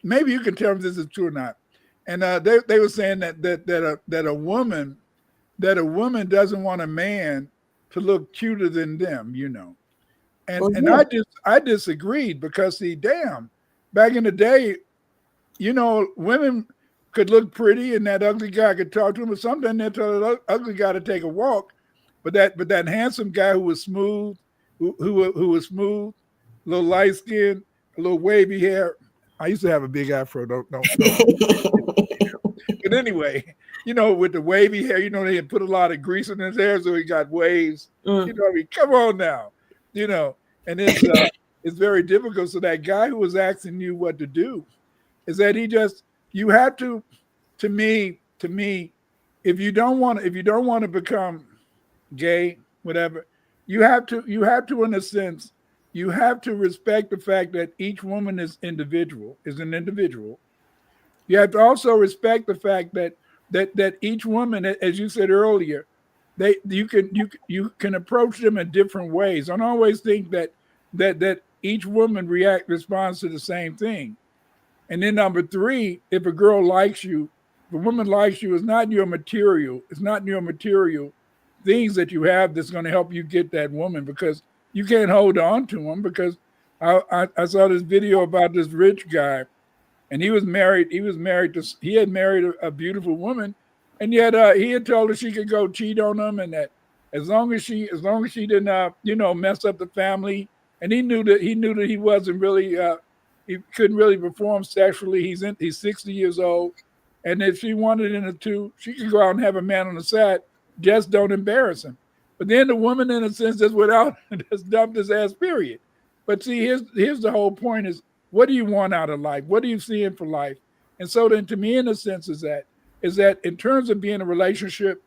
Maybe you can tell me if this is true or not. And they were saying that a woman doesn't want a man to look cuter than them, And I disagreed because, see, damn, back in the day, women could look pretty and that ugly guy could talk to them, but sometimes they tell the ugly guy to take a walk. But that handsome guy who was smooth, who was smooth, a little light skin, a little wavy hair. I used to have a big afro. Don't. But anyway, with the wavy hair, they had put a lot of grease in his hair, so he got waves. Come on now, and it's very difficult. So that guy who was asking you what to do is that you have to me, if you don't want to become gay, whatever, you have to, in a sense, you have to respect the fact that each woman is an individual. You have to also respect the fact that each woman, as you said earlier, you can approach them in different ways. Don't always think that each woman responds to the same thing. And then number three, if a girl likes you, if a woman likes you, it's not your material things that you have that's going to help you get that woman, because you can't hold on to them, because I saw this video about this rich guy, and he was married. He had married a beautiful woman, and yet he had told her she could go cheat on him, and that as long as she didn't mess up the family, and he knew that he wasn't really he couldn't really perform sexually. He's 60 years old, and if she wanted him to, she could go out and have a man on the side. Just don't embarrass him. But then the woman, in a sense, just went out and just dumped his ass. Period. But see, here's the whole point: is what do you want out of life? What are you seeing for life? And so then, to me, in a sense, is that in terms of being in a relationship,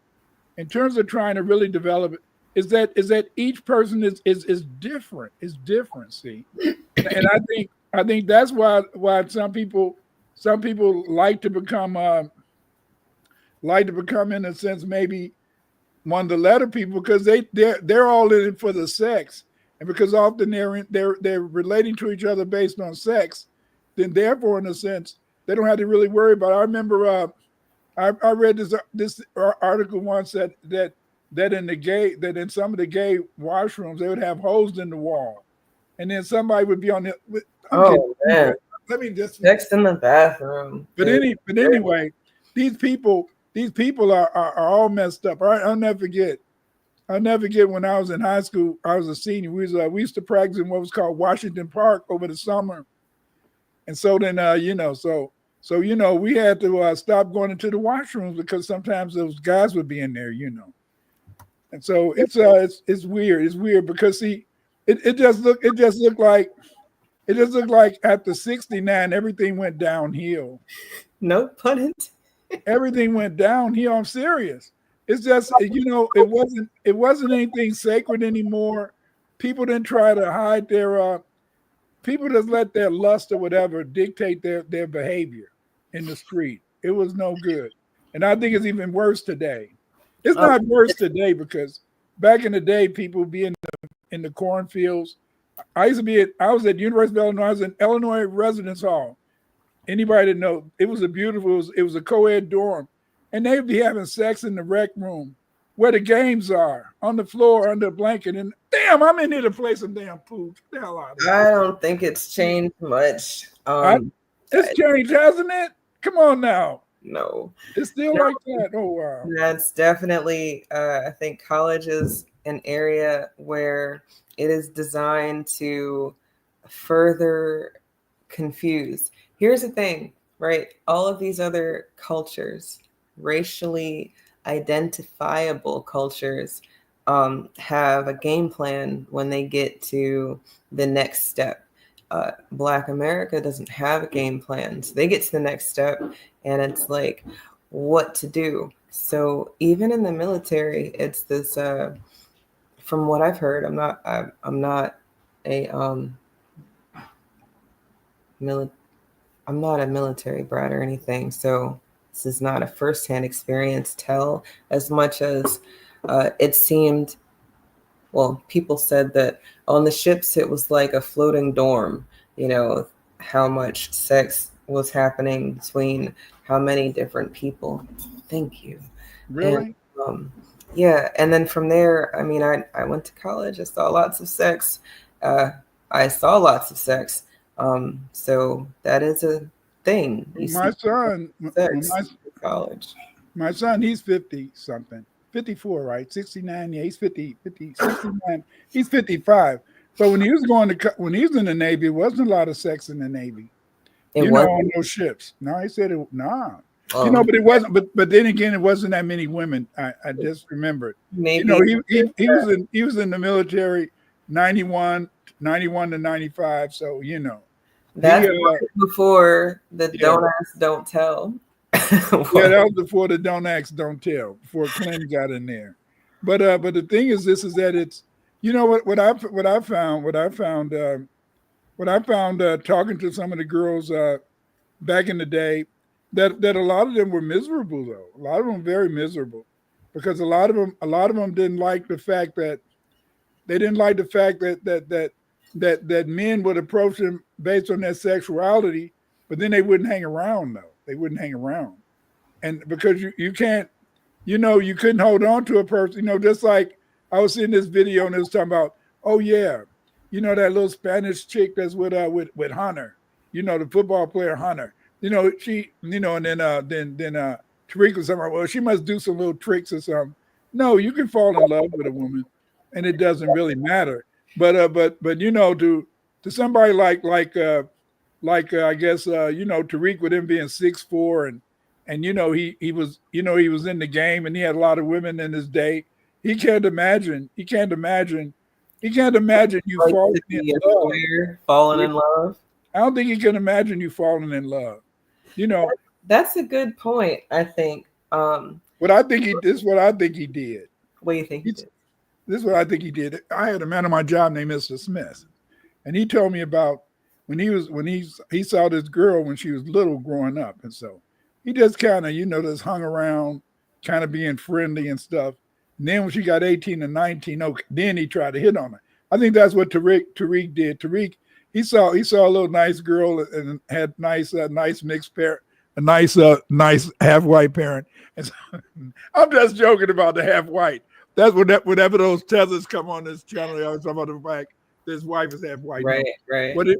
in terms of trying to really develop it, is that each person is different. Is different. See, and I think that's why some people like to become in a sense maybe one of the latter people, because they're all in it for the sex, and because often they're relating to each other based on sex, then therefore in a sense they don't have to really worry about it. I remember I read this article once that in some of the gay washrooms they would have holes in the wall, and then somebody would be on the. Oh man, let me just sex in the bathroom. But anyway, these people are all messed up. All right, I'll never forget when I was in high school. I was a senior. We used to practice in what was called Washington Park over the summer, and so then we had to stop going into the washrooms because sometimes those guys would be in there, and so it's weird. It's weird because see, it just looked like after 69 everything went downhill. No pun intended. Everything went downhill. I'm serious. It's just it wasn't anything sacred anymore. People didn't try to hide their people just let their lust or whatever dictate their behavior in the street. It was no good. And I think it's even worse today. It's not worse today because back in the day, people would be in the cornfields. I was at University of Illinois. I was in Illinois Residence Hall. Anybody that know, it was a co-ed dorm, and they'd be having sex in the rec room where the games are, on the floor under a blanket. And damn, I'm in here to play some damn pool. Get the hell out of here. I don't think it's changed much. It's changed, hasn't it? Come on now. No, it's still like that. Oh wow. That's definitely. I think college is an area where it is designed to further confuse. Here's the thing, right? All of these other cultures, racially identifiable cultures, have a game plan when they get to the next step. Black America doesn't have a game plan. So they get to the next step and it's like what to do. So even in the military, it's this, from what I've heard, I'm not a military brat or anything, so this is not a firsthand experience tell as much as it seemed. Well, people said that on the ships it was like a floating dorm, how much sex was happening between how many different people. Thank you. Really? And, yeah, and then from there, I mean, I went to college. I saw lots of sex. So that is a thing. My son, college. My son, he's 50 something, 54, right? 69. Yeah, he's 50, 69. He's 55. So when he was when he was in the Navy, it wasn't a lot of sex in the Navy. On those ships. No, he said it. Nah. But it wasn't. But then again, it wasn't that many women. I just remembered. Maybe he was in the military, 91 to 95. So that's before the don't ask, don't tell. Yeah, that was before the don't ask, don't tell. Before Clinton got in there. But the thing is, this is that it's what I found talking to some of the girls back in the day, that a lot of them were miserable though. A lot of them very miserable, because a lot of them didn't like the fact that that men would approach them based on their sexuality, but then they wouldn't hang around though. They wouldn't hang around, and because you can't, you couldn't hold on to a person. Just like I was seeing this video and it was talking about, oh yeah, that little Spanish chick that's with Hunter, the football player Hunter. She, and then Tariq was something. Well, she must do some little tricks or something. No, you can fall in love with a woman, and it doesn't really matter. But to somebody I guess Tariq with him being 6'4" and he was in the game and he had a lot of women in his day. He can't imagine you Like falling to in be a love. player, falling in love. I don't think he can imagine you falling in love. That's a good point. I think. This is what I think he did. What do you think he This did? is what I think he did. I had a man on my job named Mr. Smith, and he told me about when he saw this girl when she was little growing up, and so he just kind of just hung around, kind of being friendly and stuff. And then when she got 18 and 19, okay, then he tried to hit on her. I think that's what Tariq did. Tariq he saw a little nice girl and had nice mixed parent, a nice half white parent. And so, I'm just joking about the half white. That's whenever those tethers come on this channel, they always talk about the fact his wife is half white. Right, right. What it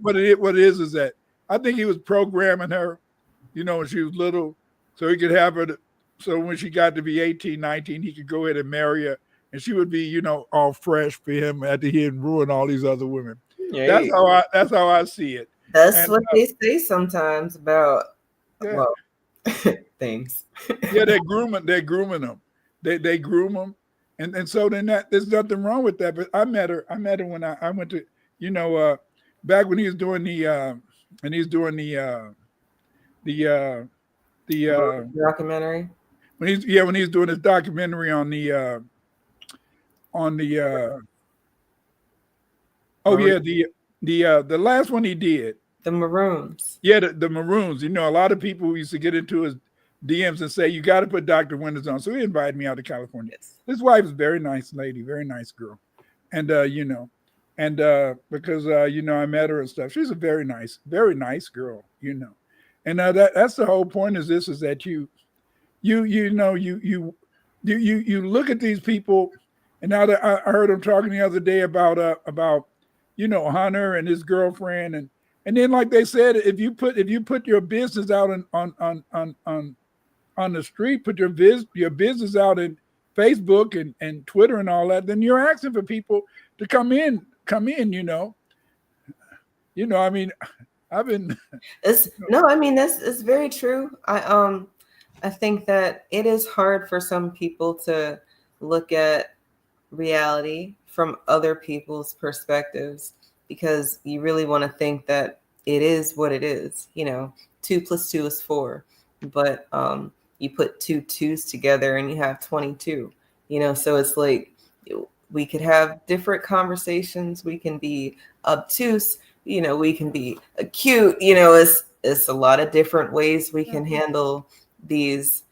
is that I think he was programming her, when she was little, so he could have her. So when she got to be 18, 19, he could go ahead and marry her, and she would be, all fresh for him after he had ruined all these other women. Yeah, That's how I see it. That's what they say sometimes about things. Yeah, they're grooming them. They groom them, and so then there's nothing wrong with that. But I met her when I went to back when he was doing the documentary. When he's doing his documentary on the the last one he did. The Maroons. Yeah, the Maroons. A lot of people used to get into his DMs and say, you got to put Dr. Winters on. So he invited me out to California. Yes. His wife is a very nice lady, very nice girl. And, because, I met her and stuff. She's a very nice girl, And that's the whole point is that you look at these people. And now that I heard him talking the other day about Hunter and his girlfriend. And then, like they said, if you put your business out on the street, put your business out in Facebook and Twitter and all that, then you're asking for people to come in. I mean, I've been. That's very true. I think that it is hard for some people to look at reality from other people's perspectives because you really want to think that it is what it is. 2 + 2 is 4, but you put 2 2s together and you have 22. So it's like we could have different conversations. We can be obtuse. We can be acute. It's a lot of different ways we can handle these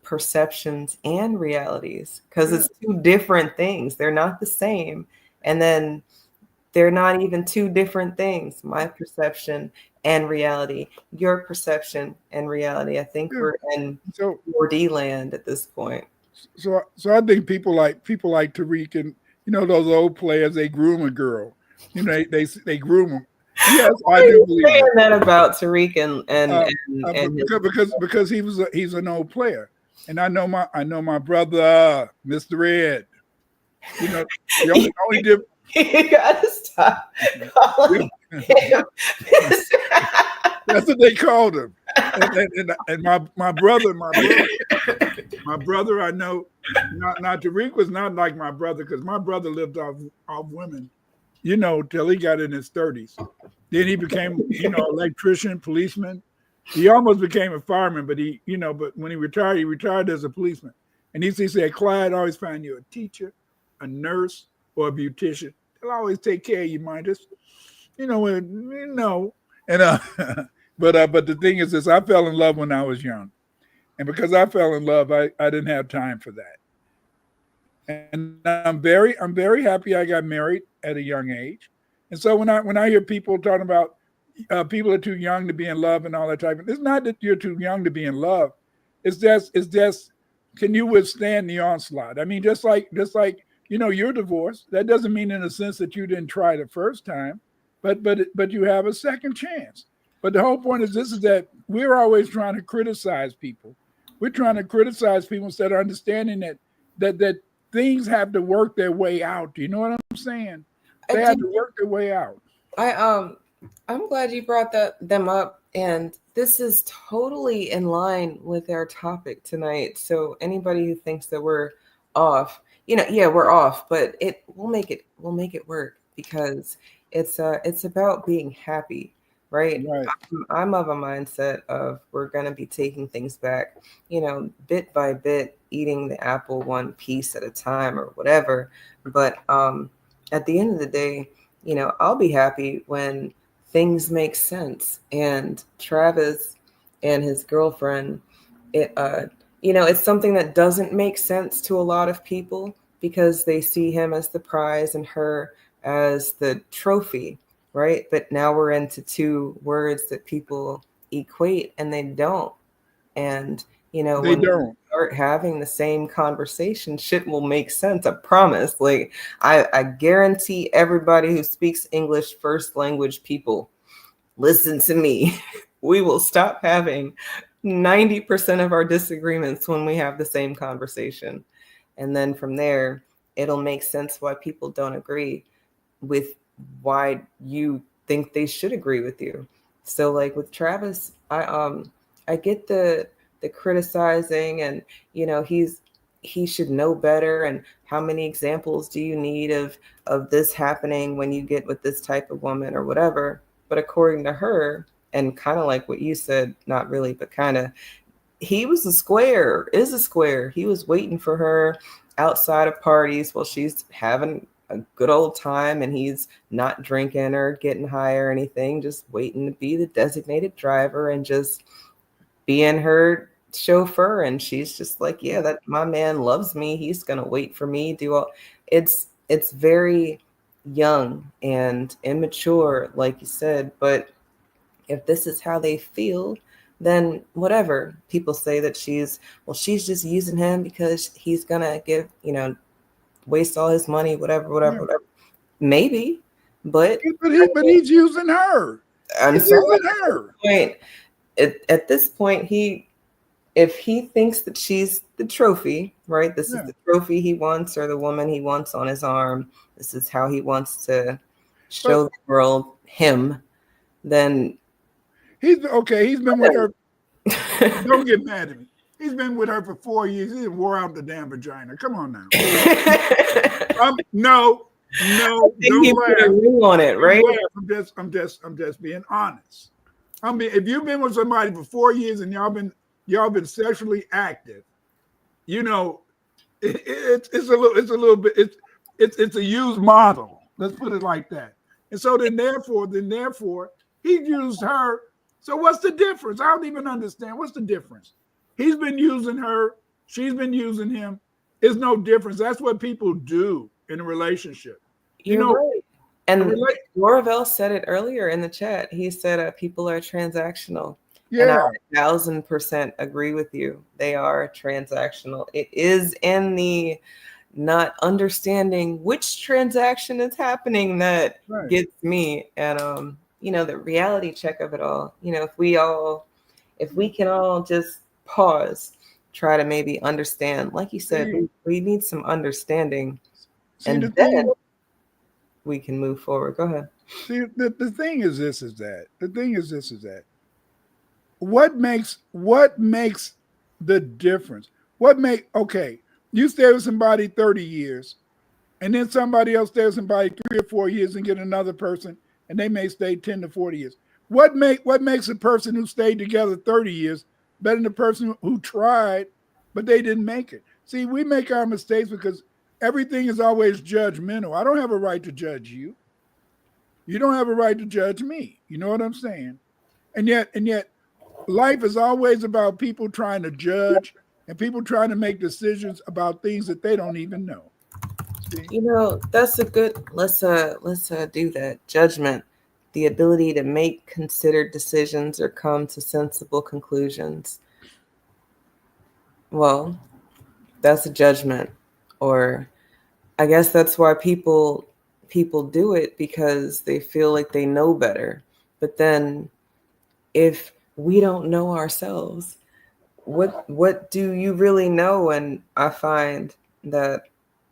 perceptions and realities because it's two different things. They're not the same. And then they're not even two different things. My perception and reality, your perception and reality. I think we're in 4D land at this point. So I think people like Tariq and those old players, they groom a girl. They groom them. Yes, I do believe saying that about Tariq because he's an old player. And I know my brother, Mr. Ed. The only difference. You gotta stop calling him. That's what they called him. And my brother, I know. Not Tariq was not like my brother because my brother lived off women, till he got in his 30s. Then he became, electrician, policeman. He almost became a fireman, but but when he retired as a policeman. And he said, Clyde, always find you a teacher, a nurse, or a beautician. They'll always take care of you, mind us. And but the thing is this, I fell in love when I was young. And because I fell in love, I didn't have time for that. And I'm very happy I got married at a young age. And so when I hear people talking about people are too young to be in love and all that type of, it's not that you're too young to be in love. It's just can you withstand the onslaught? I mean, just like you're divorced. That doesn't mean in a sense that you didn't try the first time, but you have a second chance. But the whole point is this: is that we're always trying to criticize people. We're trying to criticize people instead of understanding that things have to work their way out. Do you know what I'm saying? They have to work their way out. I'm glad you brought them up, and this is totally in line with our topic tonight. So anybody who thinks that we're off, yeah, we're off, but we'll make it work, because it's about being happy, right? Right. I'm of a mindset of we're going to be taking things back, bit by bit, eating the apple one piece at a time or whatever. But at the end of the day, I'll be happy when things make sense. And Travis and his girlfriend, it's something that doesn't make sense to a lot of people, because they see him as the prize and her as the trophy, right? But now we're into two words that people equate, and they don't. And They when don't. we start having the same conversation, shit will make sense. I promise. Like, I guarantee everybody who speaks English first language people, listen to me. We will stop having 90% of our disagreements when we have the same conversation. And then from there, it'll make sense why people don't agree with why you think they should agree with you. So like with Travis, I get the criticizing, and he should know better, and how many examples do you need of this happening when you get with this type of woman or whatever. But according to her, and kind of like what you said, not really, but kind of, is a square. He was waiting for her outside of parties while she's having a good old time, and he's not drinking or getting high or anything, just waiting to be the designated driver and just being her chauffeur. And she's just like, yeah, that my man loves me. He's gonna wait for me. It's very young and immature, like you said. But if this is how they feel, then whatever. People say that she's just using him because he's gonna waste all his money, whatever. Maybe, but he's using her. I'm He's saying using her. at this point, if he thinks that she's the trophy, right? This is the trophy he wants, or the woman he wants on his arm. This is how he wants to show the world him. Then he's been with her. Don't get mad at me. He's been with her for 4 years. He wore out the damn vagina. Come on now. No, don't laugh. Put a ring on it, right? I'm just being honest. If you've been with somebody for 4 years and y'all been sexually active, it's a little bit. It's a used model. Let's put it like that. And so then therefore, he used her. So what's the difference? I don't even understand. What's the difference? He's been using her. She's been using him. There's no difference. That's what people do in a relationship. Right. And Lorville said it earlier in the chat. He said people are transactional. Yeah. And I 1,000% agree with you. They are transactional. It is in the not understanding which transaction is happening that gets me. And the reality check of it all. If we can all just pause, try to maybe understand, like you said, we need some understanding, and then we can move forward. Go ahead. See, the thing is that what makes the difference? You stay with somebody 30 years, and then somebody else stays with somebody 3 or 4 years and get another person, and they may stay 10 to 40 years. What makes a person who stayed together 30 years better than the person who tried, but they didn't make it? See, we make our mistakes because everything is always judgmental. I don't have a right to judge you. You don't have a right to judge me. You know what I'm saying? And yet, life is always about people trying to judge and people trying to make decisions about things that they don't even know. See? That's a good. Let's do that. Judgment, the ability to make considered decisions or come to sensible conclusions. Well, that's a judgment. Or I guess that's why people do it, because they feel like they know better. But then if we don't know ourselves, what do you really know? And I find that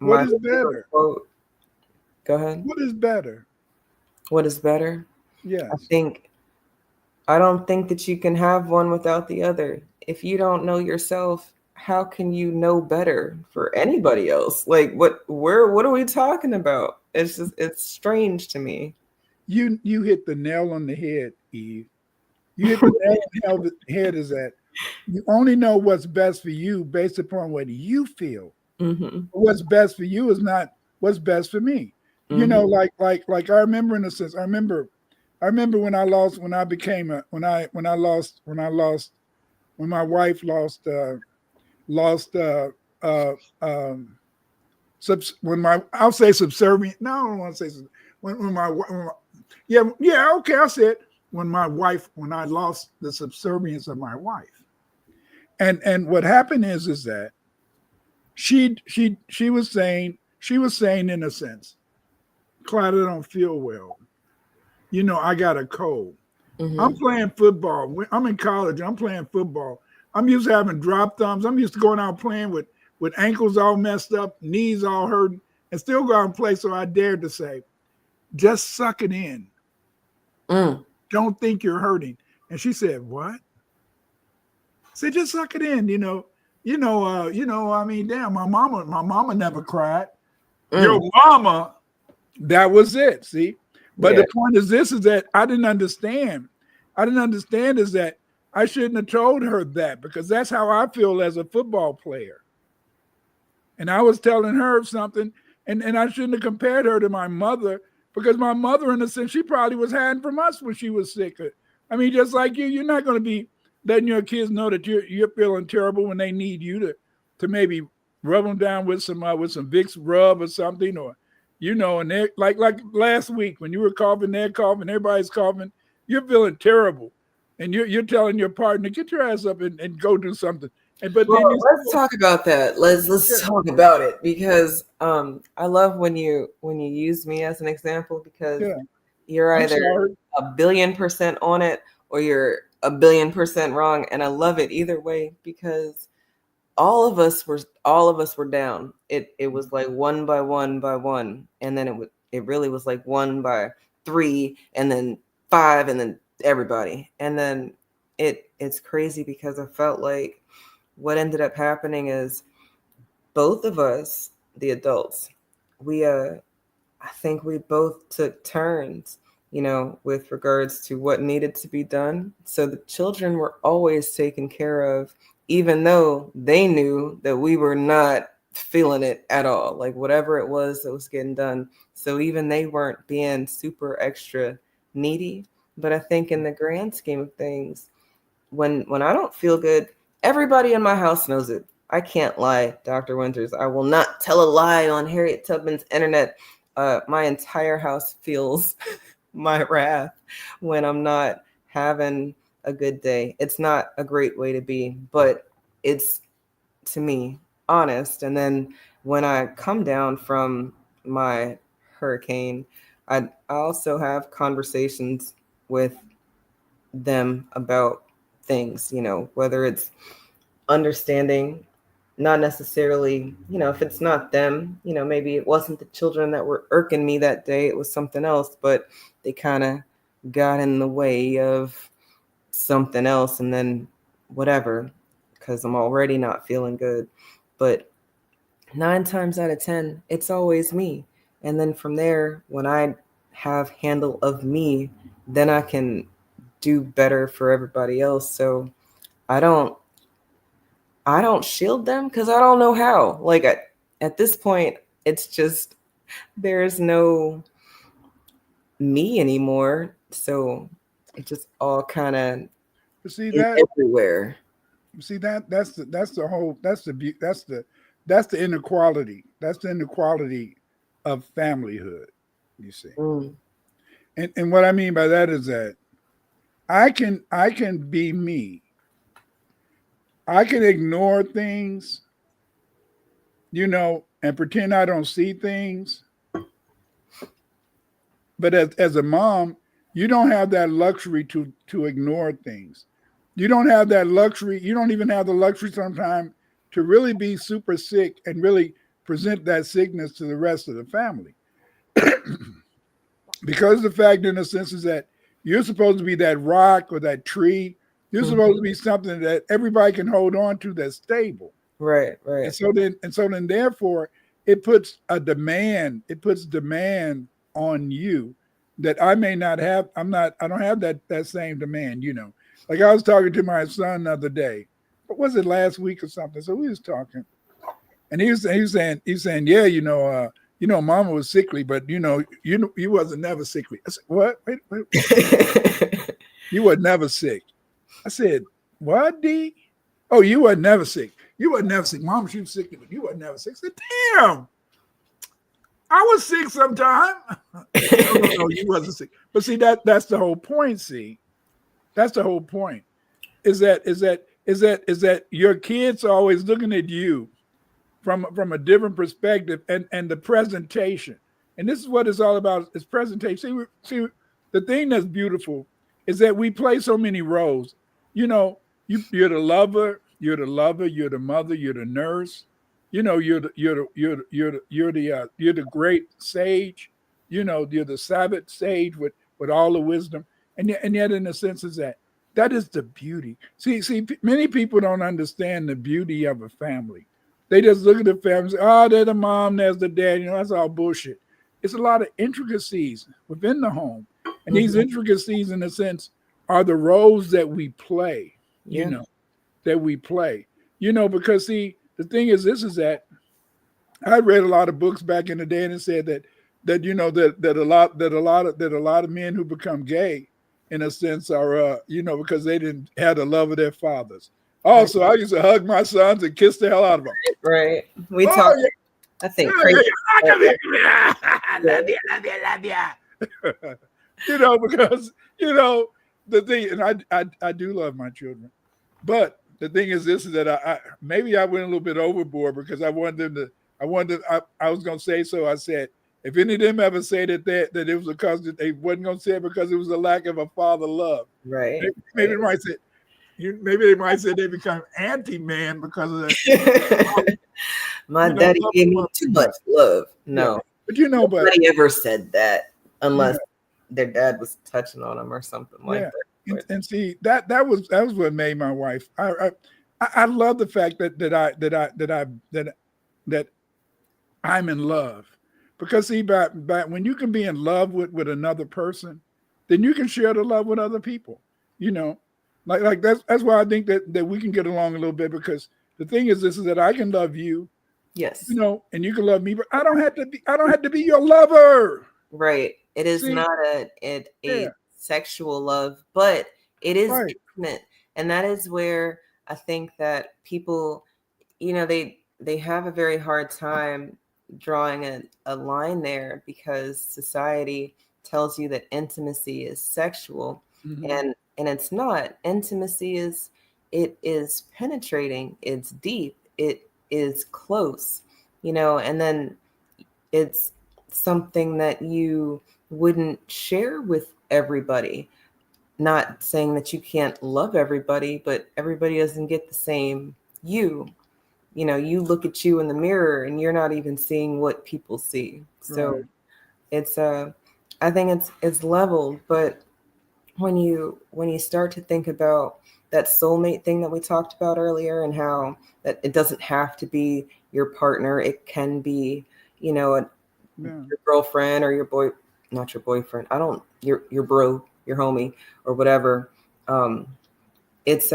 What my is favorite better? quote, go ahead. What is better? What is better? I Yes. think I don't think that you can have one without the other. If you don't know yourself, how can you know better for anybody else? Like what are we talking about? It's strange to me. You hit the nail on the head, Eve. You hit the nail on the head is that you only know what's best for you based upon what you feel. Mm-hmm. What's best for you is not what's best for me. You know, Mm-hmm. like I remember in a sense, I remember when I lost when I became a when my wife lost uh um when my I'll say subservient. No, I don't want to say when my yeah, okay, I said when I lost the subservience of my wife. And what happened is that she was saying in a sense, Clyde, I don't feel well. You know, I got a cold. I'm Mm-hmm. playing football. I'm in college. I'm playing football. I'm used to having drop thumbs. I'm used to going out playing with ankles all messed up, knees all hurting, and still go out and play. So I dared to say, just suck it in. Mm. Don't think you're hurting. And she said, what? I said, just suck it in. I mean, damn, my mama never cried. Your Mm. mama, that was it. See? But Yeah. the point is this is that I didn't understand. I didn't understand is that I shouldn't have told her that because that's how I feel as a football player. And I was telling her something, and I shouldn't have compared her to my mother because my mother, in a sense, she probably was hiding from us when she was sick. I mean, just like you're not going to be letting your kids know that you're feeling terrible when they need you to maybe rub them down with some Vicks rub or something, or and they're like last week when you were coughing, they're coughing, everybody's coughing, you're feeling terrible, and you're telling your partner, get your ass up and go do something. But Well, then you let's talk about that. Let's yeah, talk about it, because I love when you use me as an example, because yeah. you're I'm either sorry. 1,000,000,000% on it or you're 1,000,000,000% wrong, and I love it either way, because all of us were down. It was like one by one by one, and then it really was like one by three, and then five, and then everybody, and then it's crazy because I felt like what ended up happening is both of us, the adults, we I think we both took turns, with regards to what needed to be done. So the children were always taken care of, even though they knew that we were not feeling it at all, like whatever it was that was getting done. So even they weren't being super extra needy. But I think in the grand scheme of things, when I don't feel good, everybody in my house knows it. I can't lie, Dr. Winters. I will not tell a lie on Harriet Tubman's internet. My entire house feels my wrath when I'm not having a good day. It's not a great way to be, but it's, to me, honest. And then when I come down from my hurricane, I also have conversations with them about things, whether it's understanding, not necessarily, if it's not them, maybe it wasn't the children that were irking me that day, it was something else, but they kind of got in the way of something else, and then whatever, because I'm already not feeling good. But 9 times out of 10, it's always me. And then from there, when I have handle of me, then I can do better for everybody else. So I don't I don't shield them because I don't know how. Like at this point, it's just there's no me anymore. So it just all kind of You see is that? everywhere. You see that's the whole that's the inequality. That's the inequality of familyhood. You see, Mm, and what I mean by that is that I can be me. I can ignore things, and pretend I don't see things. But as a mom, you don't have that luxury to ignore things. You don't have that luxury. You don't even have the luxury sometimes to really be super sick and really present that sickness to the rest of the family. Because the fact, in a sense, is that you're supposed to be that rock or that tree. You're supposed to be something that everybody can hold on to that's stable. Right. And so then therefore it puts demand on you that I may not have. I don't have that same demand, Like I was talking to my son the other day. What was it, last week or something? So we was talking. And he was saying, yeah, mama was sickly, but you wasn't never sickly. I said, what? Wait. You were never sick. I said, what, D? Oh, you were never sick. You were never sick. Mom, she was sick, but you were never sick. I said, damn. I was sick sometime. No, you wasn't sick. But see, that's the whole point. See, that's the whole point. Is that your kids are always looking at you from a different perspective and the presentation. And this is what it's all about, is presentation. See, the thing that's beautiful is that we play so many roles. You're the lover, you're the mother, you're the nurse. You're the great sage. You're the Sabbath sage with all the wisdom. And yet in a sense is that is the beauty. See, many people don't understand the beauty of a family. They just look at the family and say, oh, there's the mom, there's the dad. That's all bullshit. It's a lot of intricacies within the home. And these intricacies, in a sense, are the roles that we play, because see, the thing is, this is that I read a lot of books back in the day, and it said that a lot of men who become gay, in a sense, are because they didn't have the love of their fathers. Also, I used to hug my sons and kiss the hell out of them. Right. We talk. Yeah. I think. Yeah. Love you. Because the thing, and I do love my children, but the thing is this: is that I maybe I went a little bit overboard because I wanted them to. I was going to say so. I said, if any of them ever say that it was because they wasn't going to say it because it was a lack of a father love. Right. Maybe they might say they become anti-man because of that. My daddy gave me too much love. No, yeah. But nobody ever said that unless their dad was touching on them or something like that. And see, that was what made my wife. I love the fact that I'm in love, because see, by when you can be in love with another person, then you can share the love with other people. Like that's why I think that we can get along a little bit, because the thing is this, is that I can love you, yes, and you can love me, but I don't have to be your lover. Right. It is not a sexual love, but it is intimate, and that is where I think that people, they have a very hard time drawing a line there, because society tells you that intimacy is sexual, and it's not. Intimacy is penetrating, it's deep, it is close, and then it's something that you wouldn't share with everybody. Not saying that you can't love everybody, but everybody doesn't get the same you. You look at you in the mirror and you're not even seeing what people see. So it's I think it's leveled, but when you start to think about that soulmate thing that we talked about earlier, and how that it doesn't have to be your partner, it can be, your girlfriend or your boy, not your boyfriend. Your bro, your homie, or whatever. It's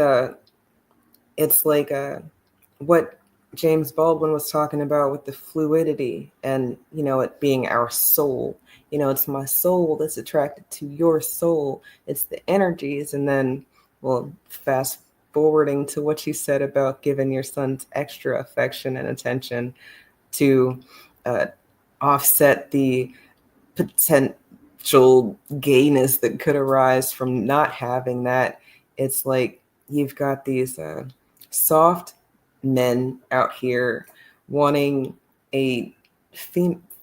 like what James Baldwin was talking about with the fluidity, and it being our soul. It's my soul that's attracted to your soul. It's the energies. And then, well, fast forwarding to what you said about giving your sons extra affection and attention to offset the potential gayness that could arise from not having that. It's like you've got these soft men out here wanting a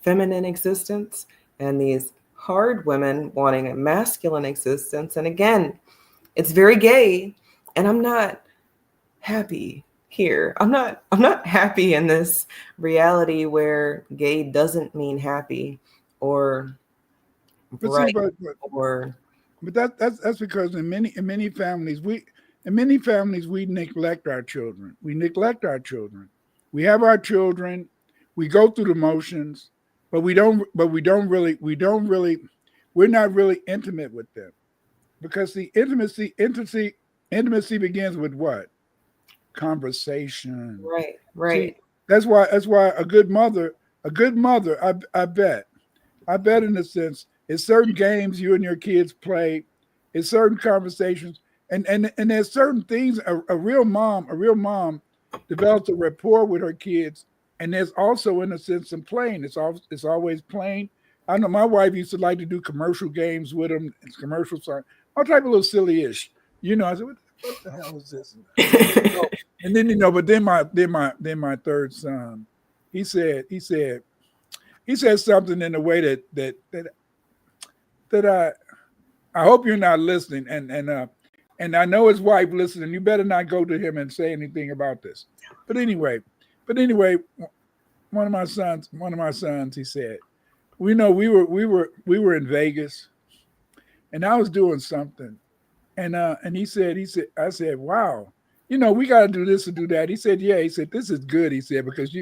feminine existence, and these hard women wanting a masculine existence. And again, it's very gay, and I'm not happy here. I'm not happy in this reality where gay doesn't mean happy or But see, bright or but that's because in many families we neglect our children. We neglect our children. We have our children. We go through the motions, but we're not really intimate with them, because the intimacy begins with what? Conversation. right, See, right. that's why a good mother, I bet in a sense, it's certain games you and your kids play, it's certain conversations, and there's certain things a real mom develops a rapport with her kids, and there's also in a sense some playing. It's always playing. I know my wife used to like to do commercial games with them. It's commercial song, all type of little silly-ish. I said, what the hell is this? And then but then my third son, he said something in a way that I hope you're not listening, and I know his wife listening. You better not go to him and say anything about this. But anyway, one of my sons, he said, we were in Vegas, and I was doing something, and he said, I said, wow, we got to do this and do that. He said, yeah. He said, this is good. He said, because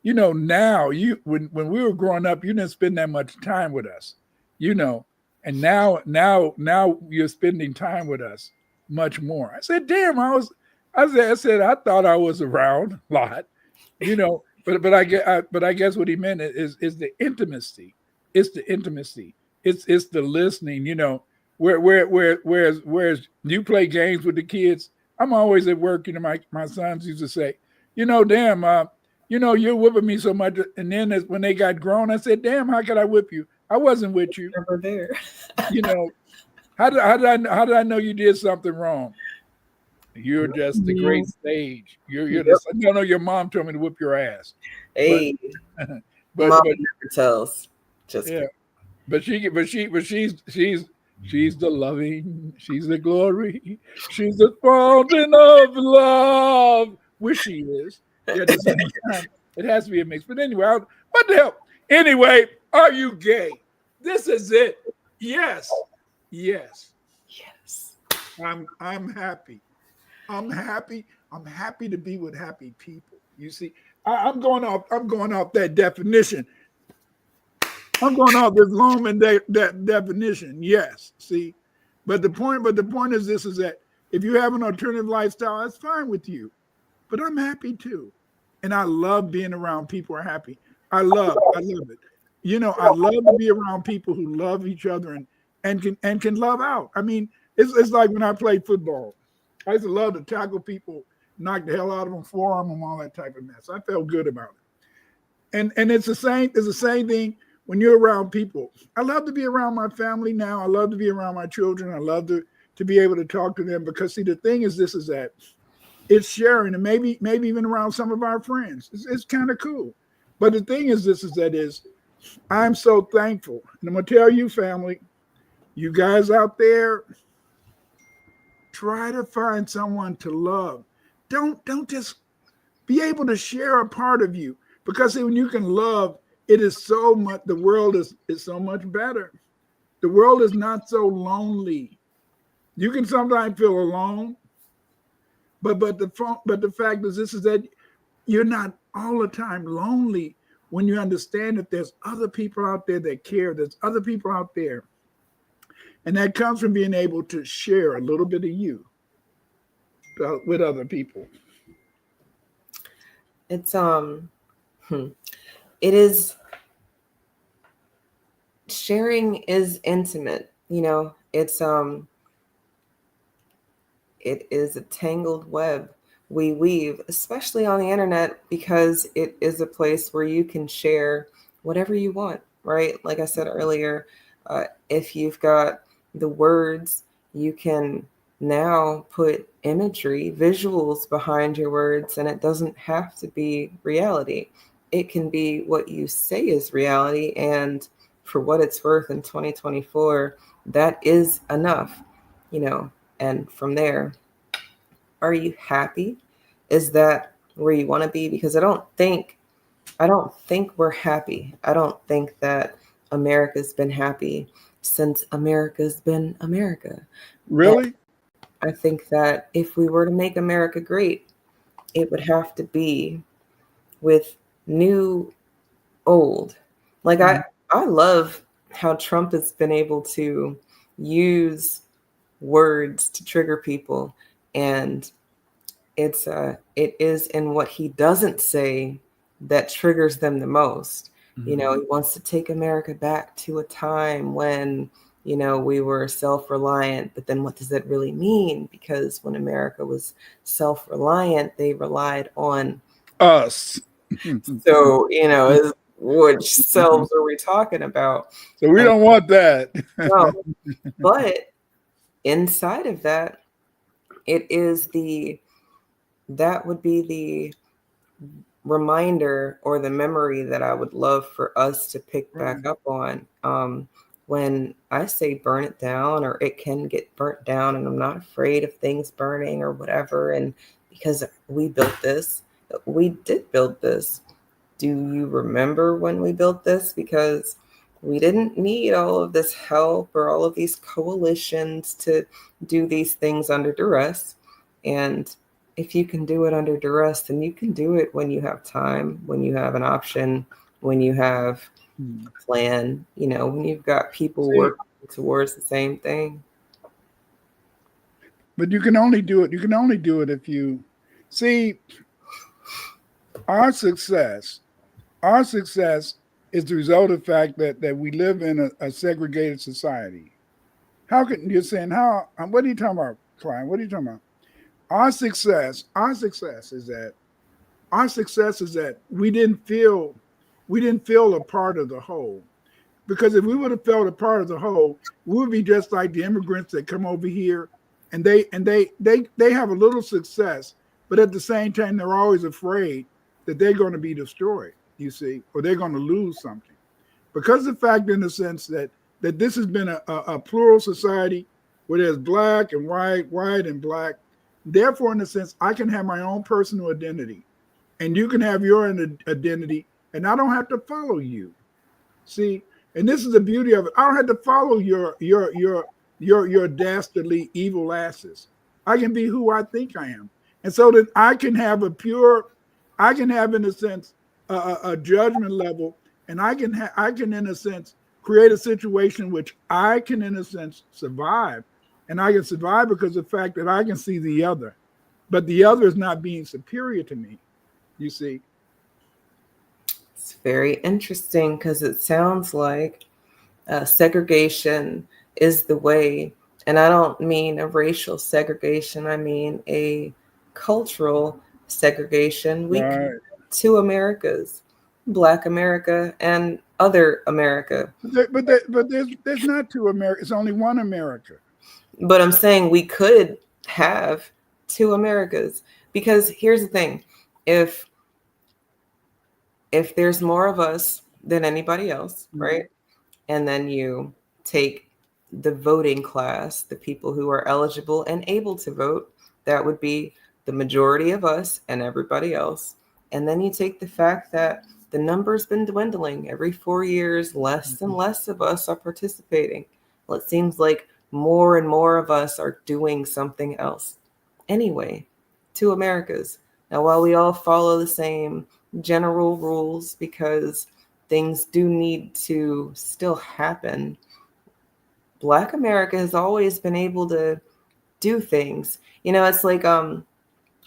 now when we were growing up, you didn't spend that much time with us, and now you're spending time with us much more. I said, damn, I said, I thought I was around a lot, but I guess what he meant is the intimacy. It's the intimacy. It's the listening, whereas you play games with the kids. I'm always at work, my sons used to say, damn, you're whipping me so much. And then when they got grown, I said, damn, how could I whip you? I wasn't with you. Never there. How did I know you did something wrong? You're just the great stage. You're no, your mom told me to whip your ass. Hey, but mom never tells. Just yeah. But she's the loving, she's the glory, she's the fountain of love, which she is. At the same time, it has to be a mix. But anyway, what the hell? Anyway, are you gay? This is it. Yes. I'm happy. I'm happy to be with happy people. You see, I'm going off that definition. I'm going off this Loman that definition. Yes. See, but the point is this: is that if you have an alternative lifestyle, that's fine with you. But I'm happy too, and I love being around people who are happy. I love it. I love to be around people who love each other and can love out. I mean, it's like when I played football. I used to love to tackle people, knock the hell out of them, forearm them, all that type of mess. I felt good about it. And it's the same thing when you're around people. I love to be around my family now. I love to be around my children. I love to be able to talk to them, because see, the thing is this, is that it's sharing, and maybe even around some of our friends. It's kind of cool. But the thing is this, is that I'm so thankful. And I'm going to tell you, family, you guys out there, try to find someone to love. Don't just be able to share a part of you, because see, when you can love, it is so much, the world is so much better. The world is not so lonely. You can sometimes feel alone, but the fact is this, is that you're not all the time lonely when you understand that there's other people out there that care. There's other people out there. And that comes from being able to share a little bit of you with other people. It's it is, sharing is intimate. It's it is a tangled web we weave, especially on the internet, because it is a place where you can share whatever you want, right? Like I said earlier, if you've got the words, you can now put imagery, visuals behind your words, and it doesn't have to be reality. It can be what you say is reality, and for what it's worth in 2024, that is enough, you know. And from there, are you happy? Is that where you want to be? Because I don't think we're happy. I don't think that America's been happy since America's been America. Really? I think that if we were to make America great, it would have to be with new, old. Like I love how Trump has been able to use words to trigger people, and it is in what he doesn't say that triggers them the most. You know, he wants to take America back to a time when, you know, we were self-reliant, but then what does that really mean? Because when America was self-reliant, they relied on Us. so, you know, which selves are we talking about? So we And don't want that. no, but inside of that, it is that would be the reminder or the memory that I would love for us to pick back up on. When I say burn it down, or it can get burnt down, and I'm not afraid of things burning or whatever, and because we did build this. Do you remember when we built this? Because we didn't need all of this help or all of these coalitions to do these things under duress. And if you can do it under duress, then you can do it when you have time, when you have an option, when you have a plan, you know, when you've got people working towards the same thing. But you can only do it. You can only do it if you see our success. Our success is the result of the fact that we live in a segregated society. How can you're saying how? What are you talking about, Klein? What are you talking about? Our success is that we didn't feel a part of the whole. Because if we would have felt a part of the whole, we would be just like the immigrants that come over here, and they have a little success, but at the same time they're always afraid that they're going to be destroyed, you see, or they're going to lose something. Because the fact, in the sense that this has been a plural society where there's black and white and black. Therefore, in a sense, I can have my own personal identity, and you can have your identity, and I don't have to follow you. See, and this is the beauty of it. I don't have to follow your dastardly evil asses. I can be who I think I am, and so that I can have in a sense a judgment level, and I can in a sense create a situation which I can in a sense survive. And I can survive because of the fact that I can see the other, but the other is not being superior to me, you see. It's very interesting because it sounds like segregation is the way. And I don't mean a racial segregation. I mean a cultural segregation. We have two Americas, Black America and other America. But there's not two Americas. It's only one America. But I'm saying we could have two Americas, because here's the thing. If there's more of us than anybody else, right? And then you take the voting class, the people who are eligible and able to vote, that would be the majority of us and everybody else. And then you take the fact that the number's been dwindling every 4 years, less and less of us are participating. Well, it seems like more and more of us are doing something else. Anyway, two Americas. Now, while we all follow the same general rules, because things do need to still happen, Black America has always been able to do things. You know, it's like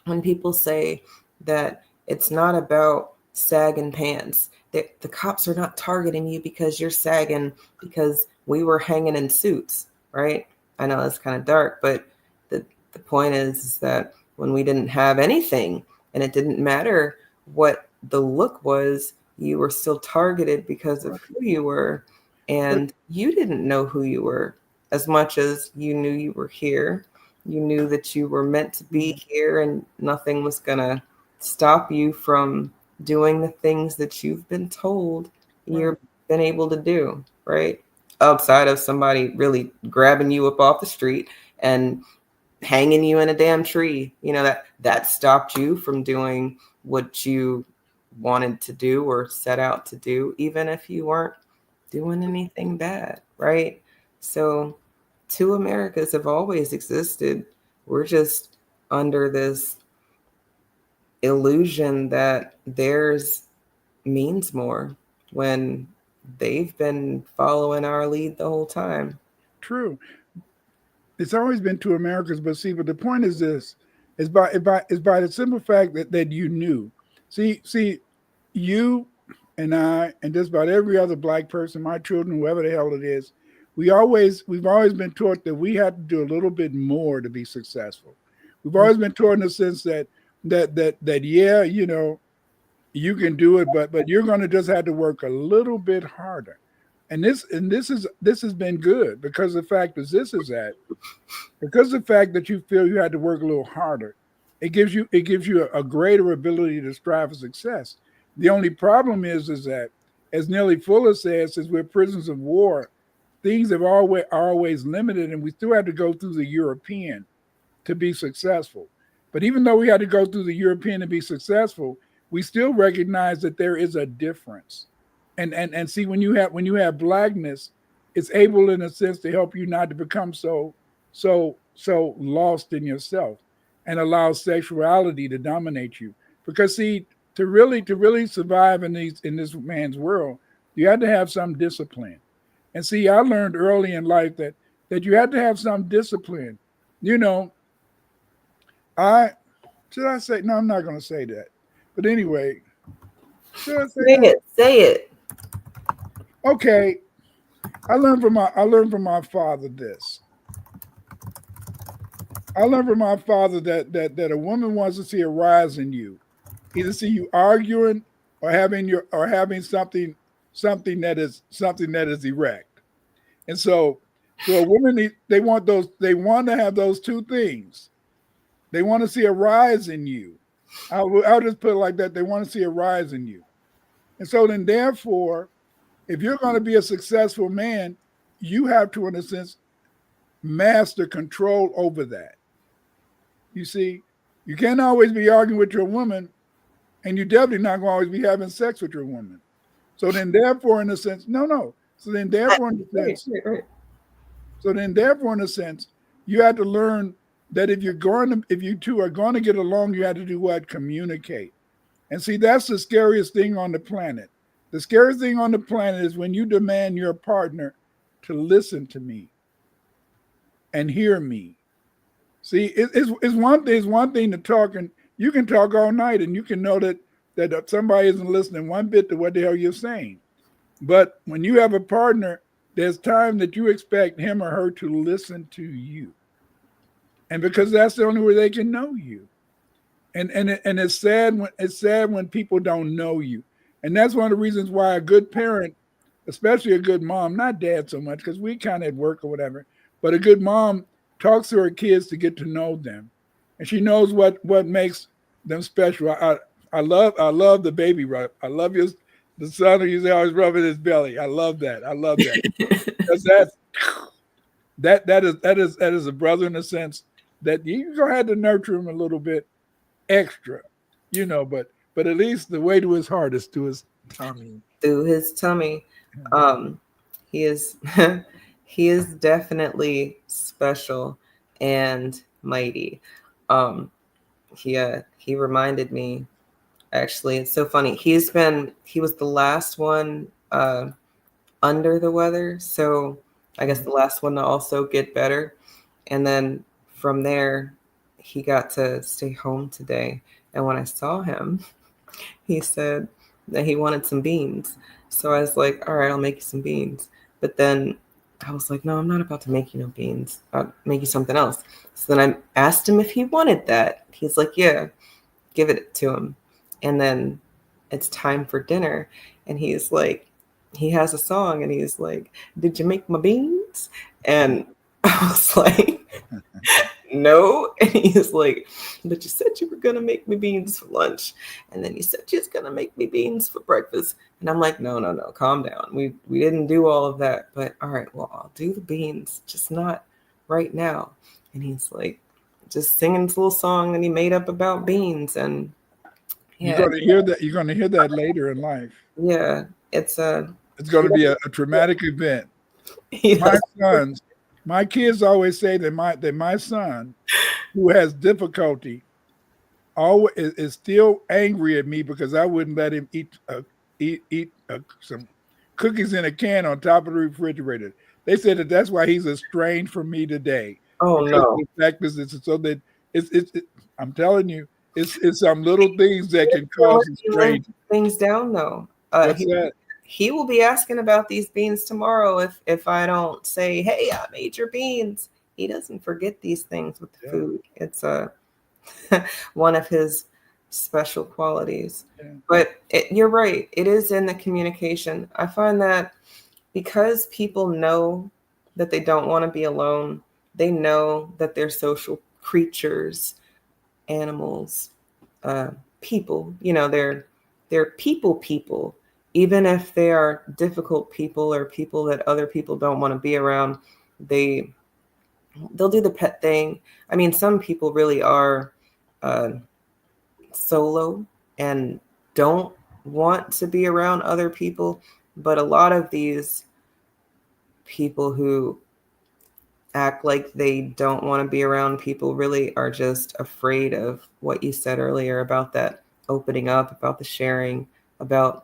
when people say that it's not about sagging pants. The cops are not targeting you because you're sagging because we were hanging in suits, right? I know that's kind of dark, but the point is that when we didn't have anything and it didn't matter what the look was, you were still targeted because of who you were, and you didn't know who you were as much as you knew you were here. You knew that you were meant to be here and nothing was going to stop you from doing the things that you've been told you've been able to do, right? Outside of somebody really grabbing you up off the street and hanging you in a damn tree, that stopped you from doing what you wanted to do or set out to do, even if you weren't doing anything bad, right? So two Americas have always existed. We're just under this illusion that theirs means more when they've been following our lead the whole time. True. It's always been two Americas, but see, but the point is this: is by the simple fact that you knew. See, you and I, and just about every other black person, my children, whoever the hell it is, we've always been taught that we have to do a little bit more to be successful. We've always been taught in the sense that yeah, you can do it, but you're going to just have to work a little bit harder. And this has been good because the fact is because the fact that you feel you had to work a little harder, it gives you a greater ability to strive for success. The only problem is that, as Nellie Fuller says, since we're prisoners of war, things have always limited, and we still have to go through the European to be successful. But even though we had to go through the European to be successful, we still recognize that there is a difference. And see, when you have blackness, it's able in a sense to help you not to become so lost in yourself and allow sexuality to dominate you. Because see, to really survive in this man's world, you had to have some discipline. And see, I learned early in life that you had to have some discipline. Should I say no? I'm not going to say that. But anyway, should I say that? Say it. Okay, I learned from my father this. I learned from my father that a woman wants to see a rise in you, either see you arguing or having something that is erect. And so a woman, they want to have those two things. They want to see a rise in you. I'll just put it like that. They want to see a rise in you. And so then therefore, if you're going to be a successful man, you have to, in a sense, master control over that. You see, you can't always be arguing with your woman, and you're definitely not going to always be having sex with your woman. So then therefore, in a sense, no. So then therefore, in a sense, you have to learn that if you two are going to get along, you have to do what? Communicate. And see, that's the scariest thing on the planet. The scariest thing on the planet is when you demand your partner to listen to me and hear me. See, it's one thing to talk, and you can talk all night and you can know that somebody isn't listening one bit to what the hell you're saying. But when you have a partner, there's time that you expect him or her to listen to you. And because that's the only way they can know you. And it's sad when people don't know you. And that's one of the reasons why a good parent, especially a good mom, not dad so much, because we kind of at work or whatever, but a good mom talks to her kids to get to know them. And she knows what makes them special. I love the baby rub. I love the son who usually always rubbing his belly. I love that. Because that is a brother in a sense that you're gonna have to nurture him a little bit extra, but at least the way to his heart is to his tummy. Through his tummy. He is he is definitely special and mighty. He reminded me, actually, it's so funny. He was the last one under the weather. So I guess the last one to also get better. And then from there, he got to stay home today. And when I saw him, he said that he wanted some beans. So I was like, all right, I'll make you some beans. But then I was like, no, I'm not about to make you no beans. I'll make you something else. So then I asked him if he wanted that. He's like, yeah, give it to him. And then it's time for dinner. And he's like, he has a song and he's like, did you make my beans? And I was like, no. And he's like, but you said you were going to make me beans for lunch. And then you said you was going to make me beans for breakfast. And I'm like, no, calm down. We didn't do all of that. But all right, well, I'll do the beans, just not right now. And he's like, just singing this little song that he made up about beans. And You're yeah, going to hear that. You're going to hear that later in life. yeah, it's It's going to be a traumatic event. My kids always say that my son, who has difficulty, always is still angry at me because I wouldn't let him eat some cookies in a can on top of the refrigerator. They said that's why he's estranged from me today. oh Because no. the fact is, so that I'm telling you, it's some little things that can cause estrangement. Things down though. What's that? He will be asking about these beans tomorrow if I don't say, hey, I made your beans. He doesn't forget these things with the food. It's one of his special qualities. Yeah. But you're right. It is in the communication. I find that because people know that they don't want to be alone, they know that they're social creatures, animals, people, they're people, even if they are difficult people or people that other people don't want to be around, they'll do the pet thing. I mean, some people really are solo and don't want to be around other people, but a lot of these people who act like they don't want to be around people really are just afraid of what you said earlier about that opening up, about the sharing, about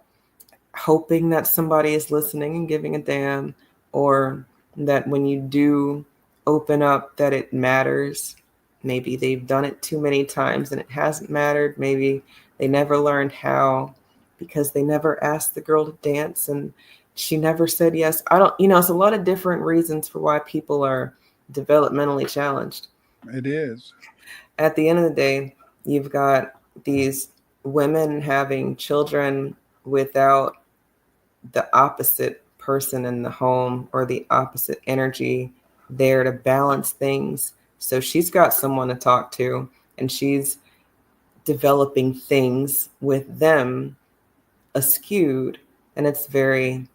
hoping that somebody is listening and giving a damn, or that when you do open up that it matters. Maybe they've done it too many times and it hasn't mattered. Maybe they never learned how because they never asked the girl to dance and she never said yes. It's a lot of different reasons for why people are developmentally challenged. It is. At the end of the day, you've got these women having children without the opposite person in the home or the opposite energy there to balance things. So she's got someone to talk to and she's developing things with them askewed, and it's very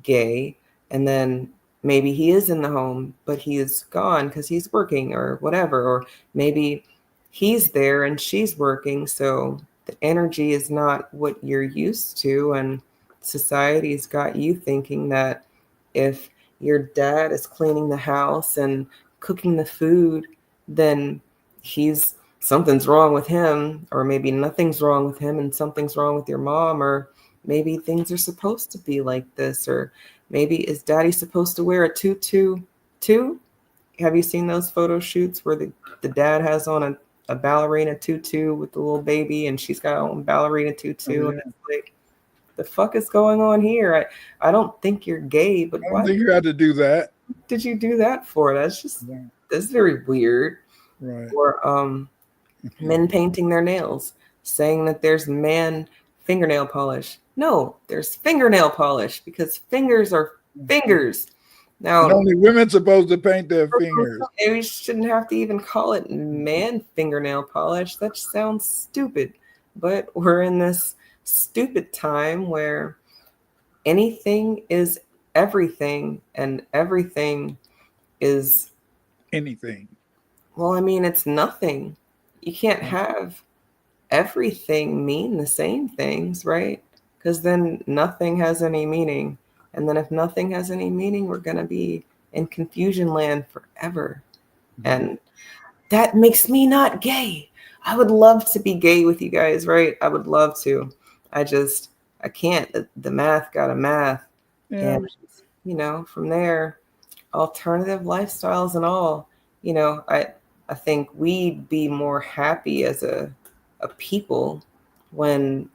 gay. And then maybe he is in the home, but he is gone because he's working or whatever. Or maybe he's there and she's working. So the energy is not what you're used to. And society's got you thinking that if your dad is cleaning the house and cooking the food, then something's wrong with him, or maybe nothing's wrong with him and something's wrong with your mom, or maybe things are supposed to be like this, or maybe is daddy supposed to wear a tutu too? Have you seen those photo shoots where the dad has on a ballerina tutu with the little baby and she's got on ballerina tutu? And it's like, the fuck is going on here? I don't think you're gay, but I don't think you had to do that. What did you do that for? That's very weird. Right. Or men painting their nails, saying that there's man fingernail polish. No, there's fingernail polish because fingers are fingers. Now, and only women supposed to paint their fingers. We shouldn't have to even call it man fingernail polish. That sounds stupid. But we're in this stupid time where anything is everything and everything is anything. Well, I mean, it's nothing. You can't have everything mean the same things, right? Because then nothing has any meaning. And then if nothing has any meaning, we're going to be in confusion land forever. And that makes me not gay. I would love to be gay with you guys, right? I would love to. I can't. The math got a math. Yeah. And, from there, alternative lifestyles and all, I think we'd be more happy as a people when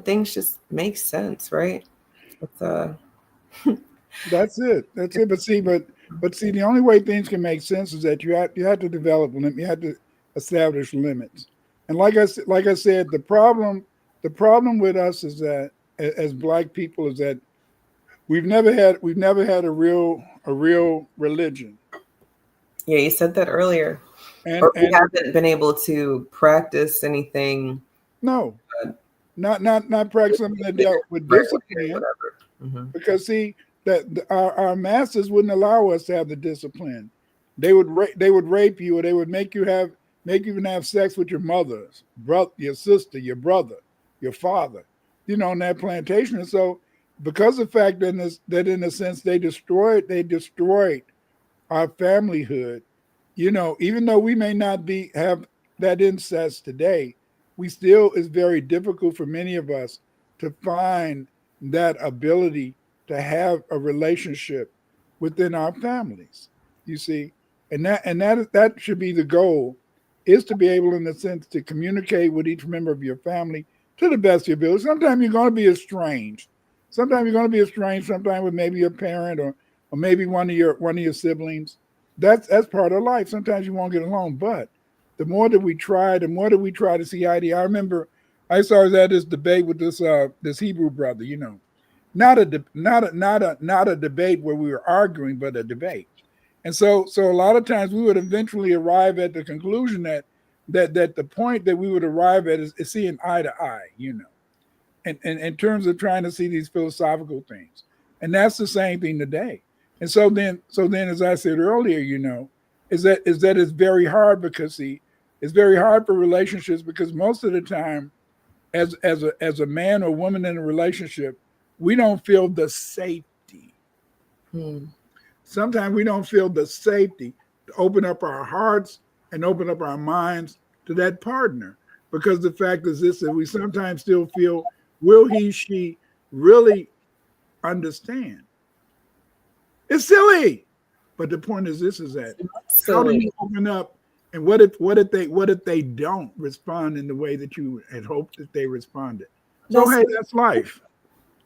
things just make sense, right? That's it. But see, the only way things can make sense is that you have to develop them. You have to establish limits. And like I said, the problem with us is that as Black people is that we've never had a real religion. Yeah, you said that earlier. And Or we haven't been able to practice anything. no, uh, not practice something that dealt with right away or discipline, whatever. Hmm. because see that our masters wouldn't allow us to have the discipline. They would rape you, or they would make you even have sex with your mother's brother, your sister, your brother, your father, on that plantation. And so, because of the fact that in a sense they destroyed our familyhood, even though we may not have that incest today, we still, it's very difficult for many of us to find that ability to have a relationship within our families. You see, and that should be the goal, is to be able, in a sense, to communicate with each member of your family to the best of your ability. Sometimes you're going to be estranged. Sometimes with maybe your parent, or maybe one of your siblings. That's part of life. Sometimes you won't get along, but the more that we try, to see eye to eye. I remember I saw that this debate with this Hebrew brother. Not a debate where we were arguing, but a debate. And so a lot of times we would eventually arrive at the conclusion that the point that we would arrive at is seeing eye to eye. And in terms of trying to see these philosophical things. And that's the same thing today. And so then as I said earlier, is that it's very hard, because see, it's very hard for relationships, because most of the time, as a man or woman in a relationship, we don't feel the safety. Hmm. Sometimes we don't feel the safety to open up our hearts and open up our minds to that partner, because the fact is this, that we sometimes still feel, will she really understand? It's silly. But the point is this, is that how do Silly. you open up, and what if they don't respond in the way that you had hoped that they responded? So That's hey, that's life.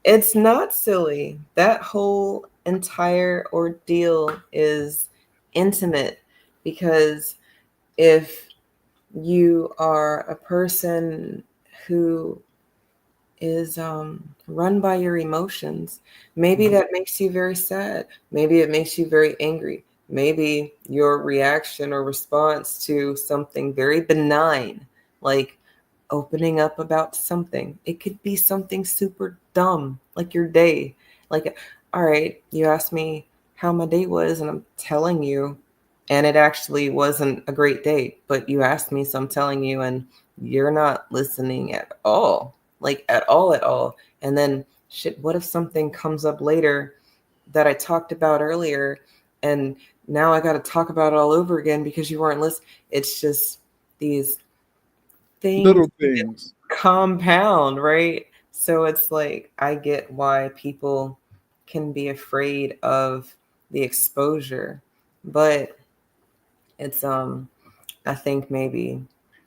It's not silly. That whole entire ordeal is intimate, because if you are a person who is run by your emotions, maybe that makes you very sad. Maybe it makes you very angry. Maybe your reaction or response to something very benign, like opening up about something. It could be something super dumb, like your day. Like, all right, you asked me how my day was, and I'm telling you, and it actually wasn't a great day, but you asked me, so I'm telling you, and you're not listening at all, like at all, at all. And then, shit, what if something comes up later that I talked about earlier, and now I got to talk about it all over again because you weren't listening? It's just these things Little things. compound, right? So it's like, I get why people can be afraid of the exposure, but it's I think maybe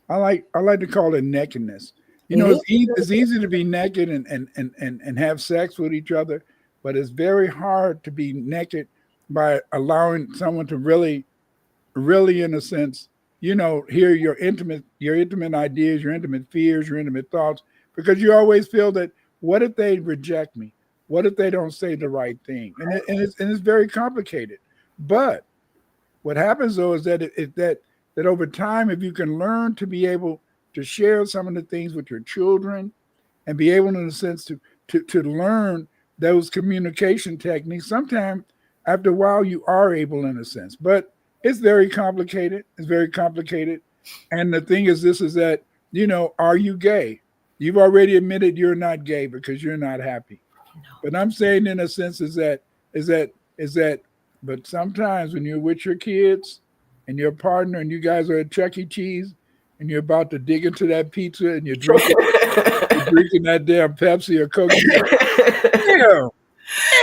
I like to call it nakedness. it It's is. easy to be naked and have sex with each other, but it's very hard to be naked by allowing someone to really, in a sense, hear your intimate ideas, your intimate fears, your intimate thoughts, because you always feel that, what if they reject me? What if they don't say the right thing? And it's very complicated. But what happens though is that over time, if you can learn to be able to share some of the things with your children, and be able, in a sense, to learn those communication techniques, sometimes after a while you are able, in a sense. But it's very complicated. It's very complicated. And the thing is this, is that, are you gay? You've already admitted you're not gay because you're not happy. But I'm saying, in a sense, is that but sometimes when you're with your kids and your partner, and you guys are at Chuck E. Cheese, and you're about to dig into that pizza, and you're drinking that damn Pepsi or Coke, you go, damn,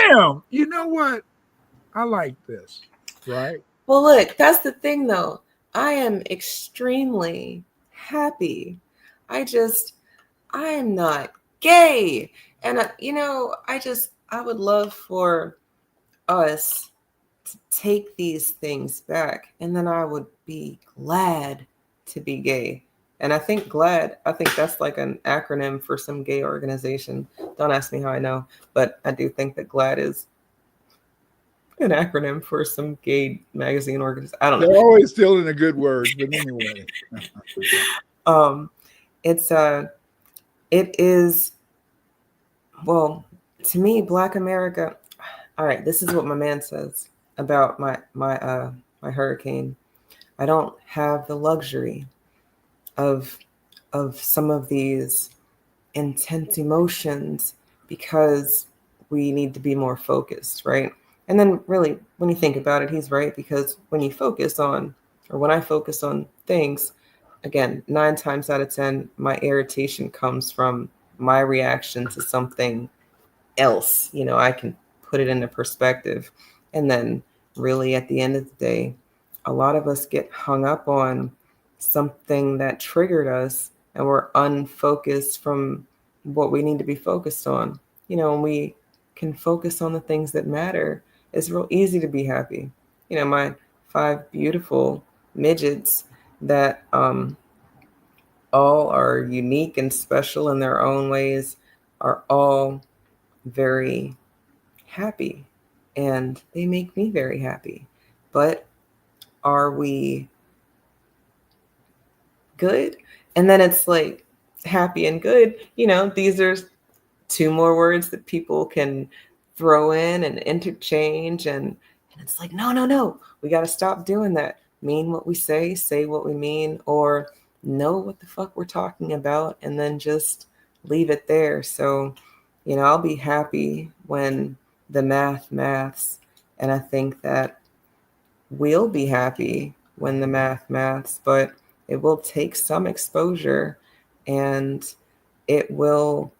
damn, you know what? I like this, right? Well, look, that's the thing though. I am extremely happy. I am not gay. And, I would love for us to take these things back. And then I would be glad to be gay. And I think that's like an acronym for some gay organization. Don't ask me how I know, but I do think that GLAD is an acronym for some gay magazine organization. I don't They're know. always stealing the good words, but anyway. Um, it's it is, well, to me, Black America. All right, this is what my man says about my hurricane. I don't have the luxury of some of these intense emotions because we need to be more focused, right? And then really, when you think about it, he's right, because when you focus on, or when I focus on things, again, 9 times out of 10, my irritation comes from my reaction to something else. I can put it into perspective. And then really at the end of the day, a lot of us get hung up on something that triggered us, and we're unfocused from what we need to be focused on. When we can focus on the things that matter, it's real easy to be happy. My 5 beautiful midgets that all are unique and special in their own ways are all very happy, and they make me very happy. But are we good? And then it's like happy and good, these are 2 more words that people can throw in and interchange, and it's like, no, no, no, we got to stop doing that. Mean what we say what we mean, or know what the fuck we're talking about, and then just leave it there. So I'll be happy when the maths, and I think that we'll be happy when the maths, but it will take some exposure, and it'll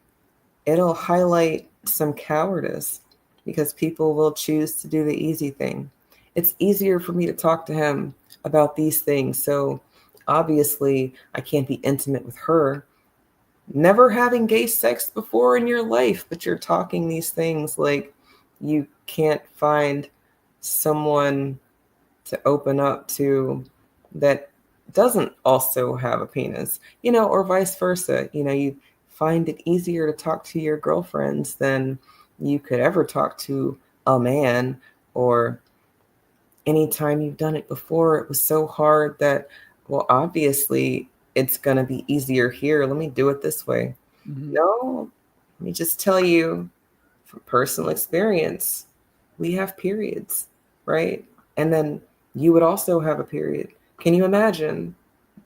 highlight some cowardice, because people will choose to do the easy thing. It's easier for me to talk to him about these things, so obviously I can't be intimate with her. Never having gay sex before in your life, but you're talking these things like you can't find someone to open up to that doesn't also have a penis, or vice versa. You find it easier to talk to your girlfriends than you could ever talk to a man, or anytime you've done it before, it was so hard that, well, obviously it's going to be easier here. Let me do it this way. Mhm. No, let me just tell you from personal experience, we have periods, right? And then you would also have a period. Can you imagine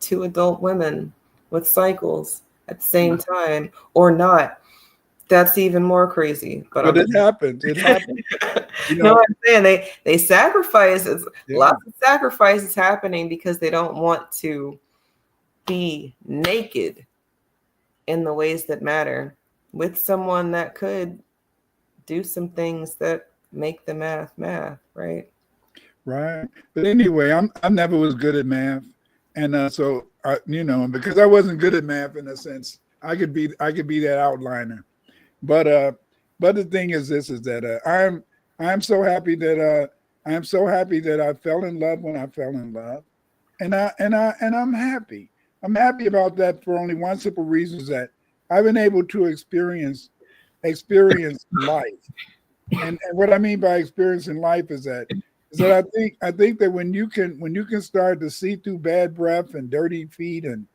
2 adult women with cycles at the same time, or not? That's even more crazy. But But it happens. It happens. no, I'm saying they sacrifice. It's Yeah. lots of sacrifices happening because they don't want to be naked in the ways that matter with someone that could do some things that make the math, right? Right. But anyway, I never was good at math. And so because I wasn't good at math in a sense, I could be that outliner. But but the thing is this is that I'm so happy that I fell in love when I fell in love. And I'm happy. I'm happy about that for only one simple reason, is that I've been able to experience life. And what I mean by experiencing life is that I think that when you can start to see through bad breath and dirty feet and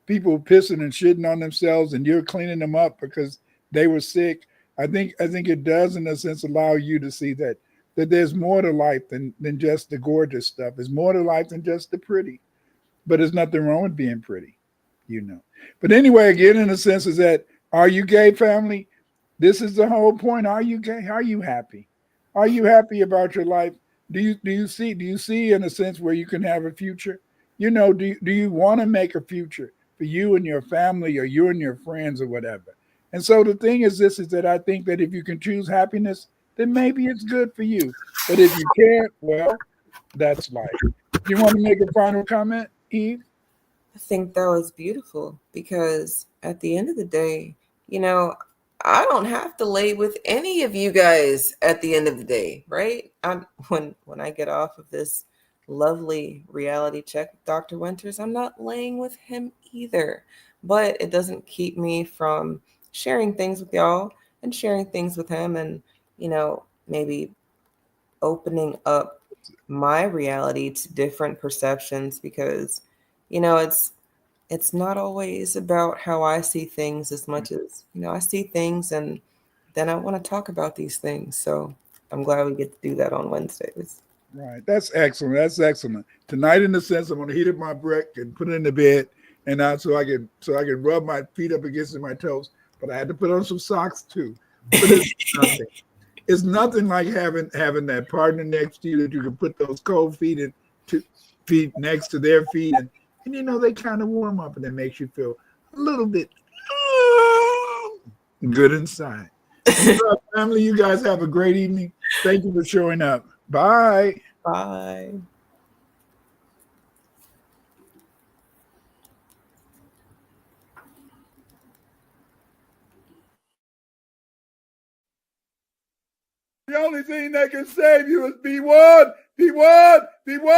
people pissing and shitting on themselves, and you're cleaning them up because they were sick. I think it does, in a sense, allow you to see that there's more to life than just the gorgeous stuff. There's more to life than just the pretty. But there's nothing wrong with being pretty. But anyway, again, in a sense, is that, are you gay, family? This is the whole point. Are you gay? Are you happy? Are you happy about your life? Do you see in a sense where you can have a future? Do you want to make a future for you and your family, or you and your friends, or whatever? And so the thing is this, is that I think that if you can choose happiness, then maybe it's good for you. But if you can't, well, that's life. You want to make a final comment, Eve? I think that was beautiful, because at the end of the day, I don't have to lay with any of you guys at the end of the day, right? When I get off of this lovely reality check with Dr. Winters, I'm not laying with him either. But it doesn't keep me from sharing things with y'all and sharing things with him, and maybe opening up my reality to different perceptions, because, you know, it's not always about how I see things as much as, you know, I see things and then I want to talk about these things. So I'm glad we get to do that on Wednesdays. Right. That's excellent. That's excellent. Tonight, in the sense, I'm going to heat up my brick and put it in the bed, and now so I can rub my feet up against my toes. But I had to put on some socks too. But it's nothing like having that partner next to you that you can put those cold feet next to their feet, and you know they kind of warm up, and it makes you feel a little bit good inside. Family, you guys have a great evening. Thank you for showing up. Bye. Bye. The only thing that can save you is be one, be one, be one.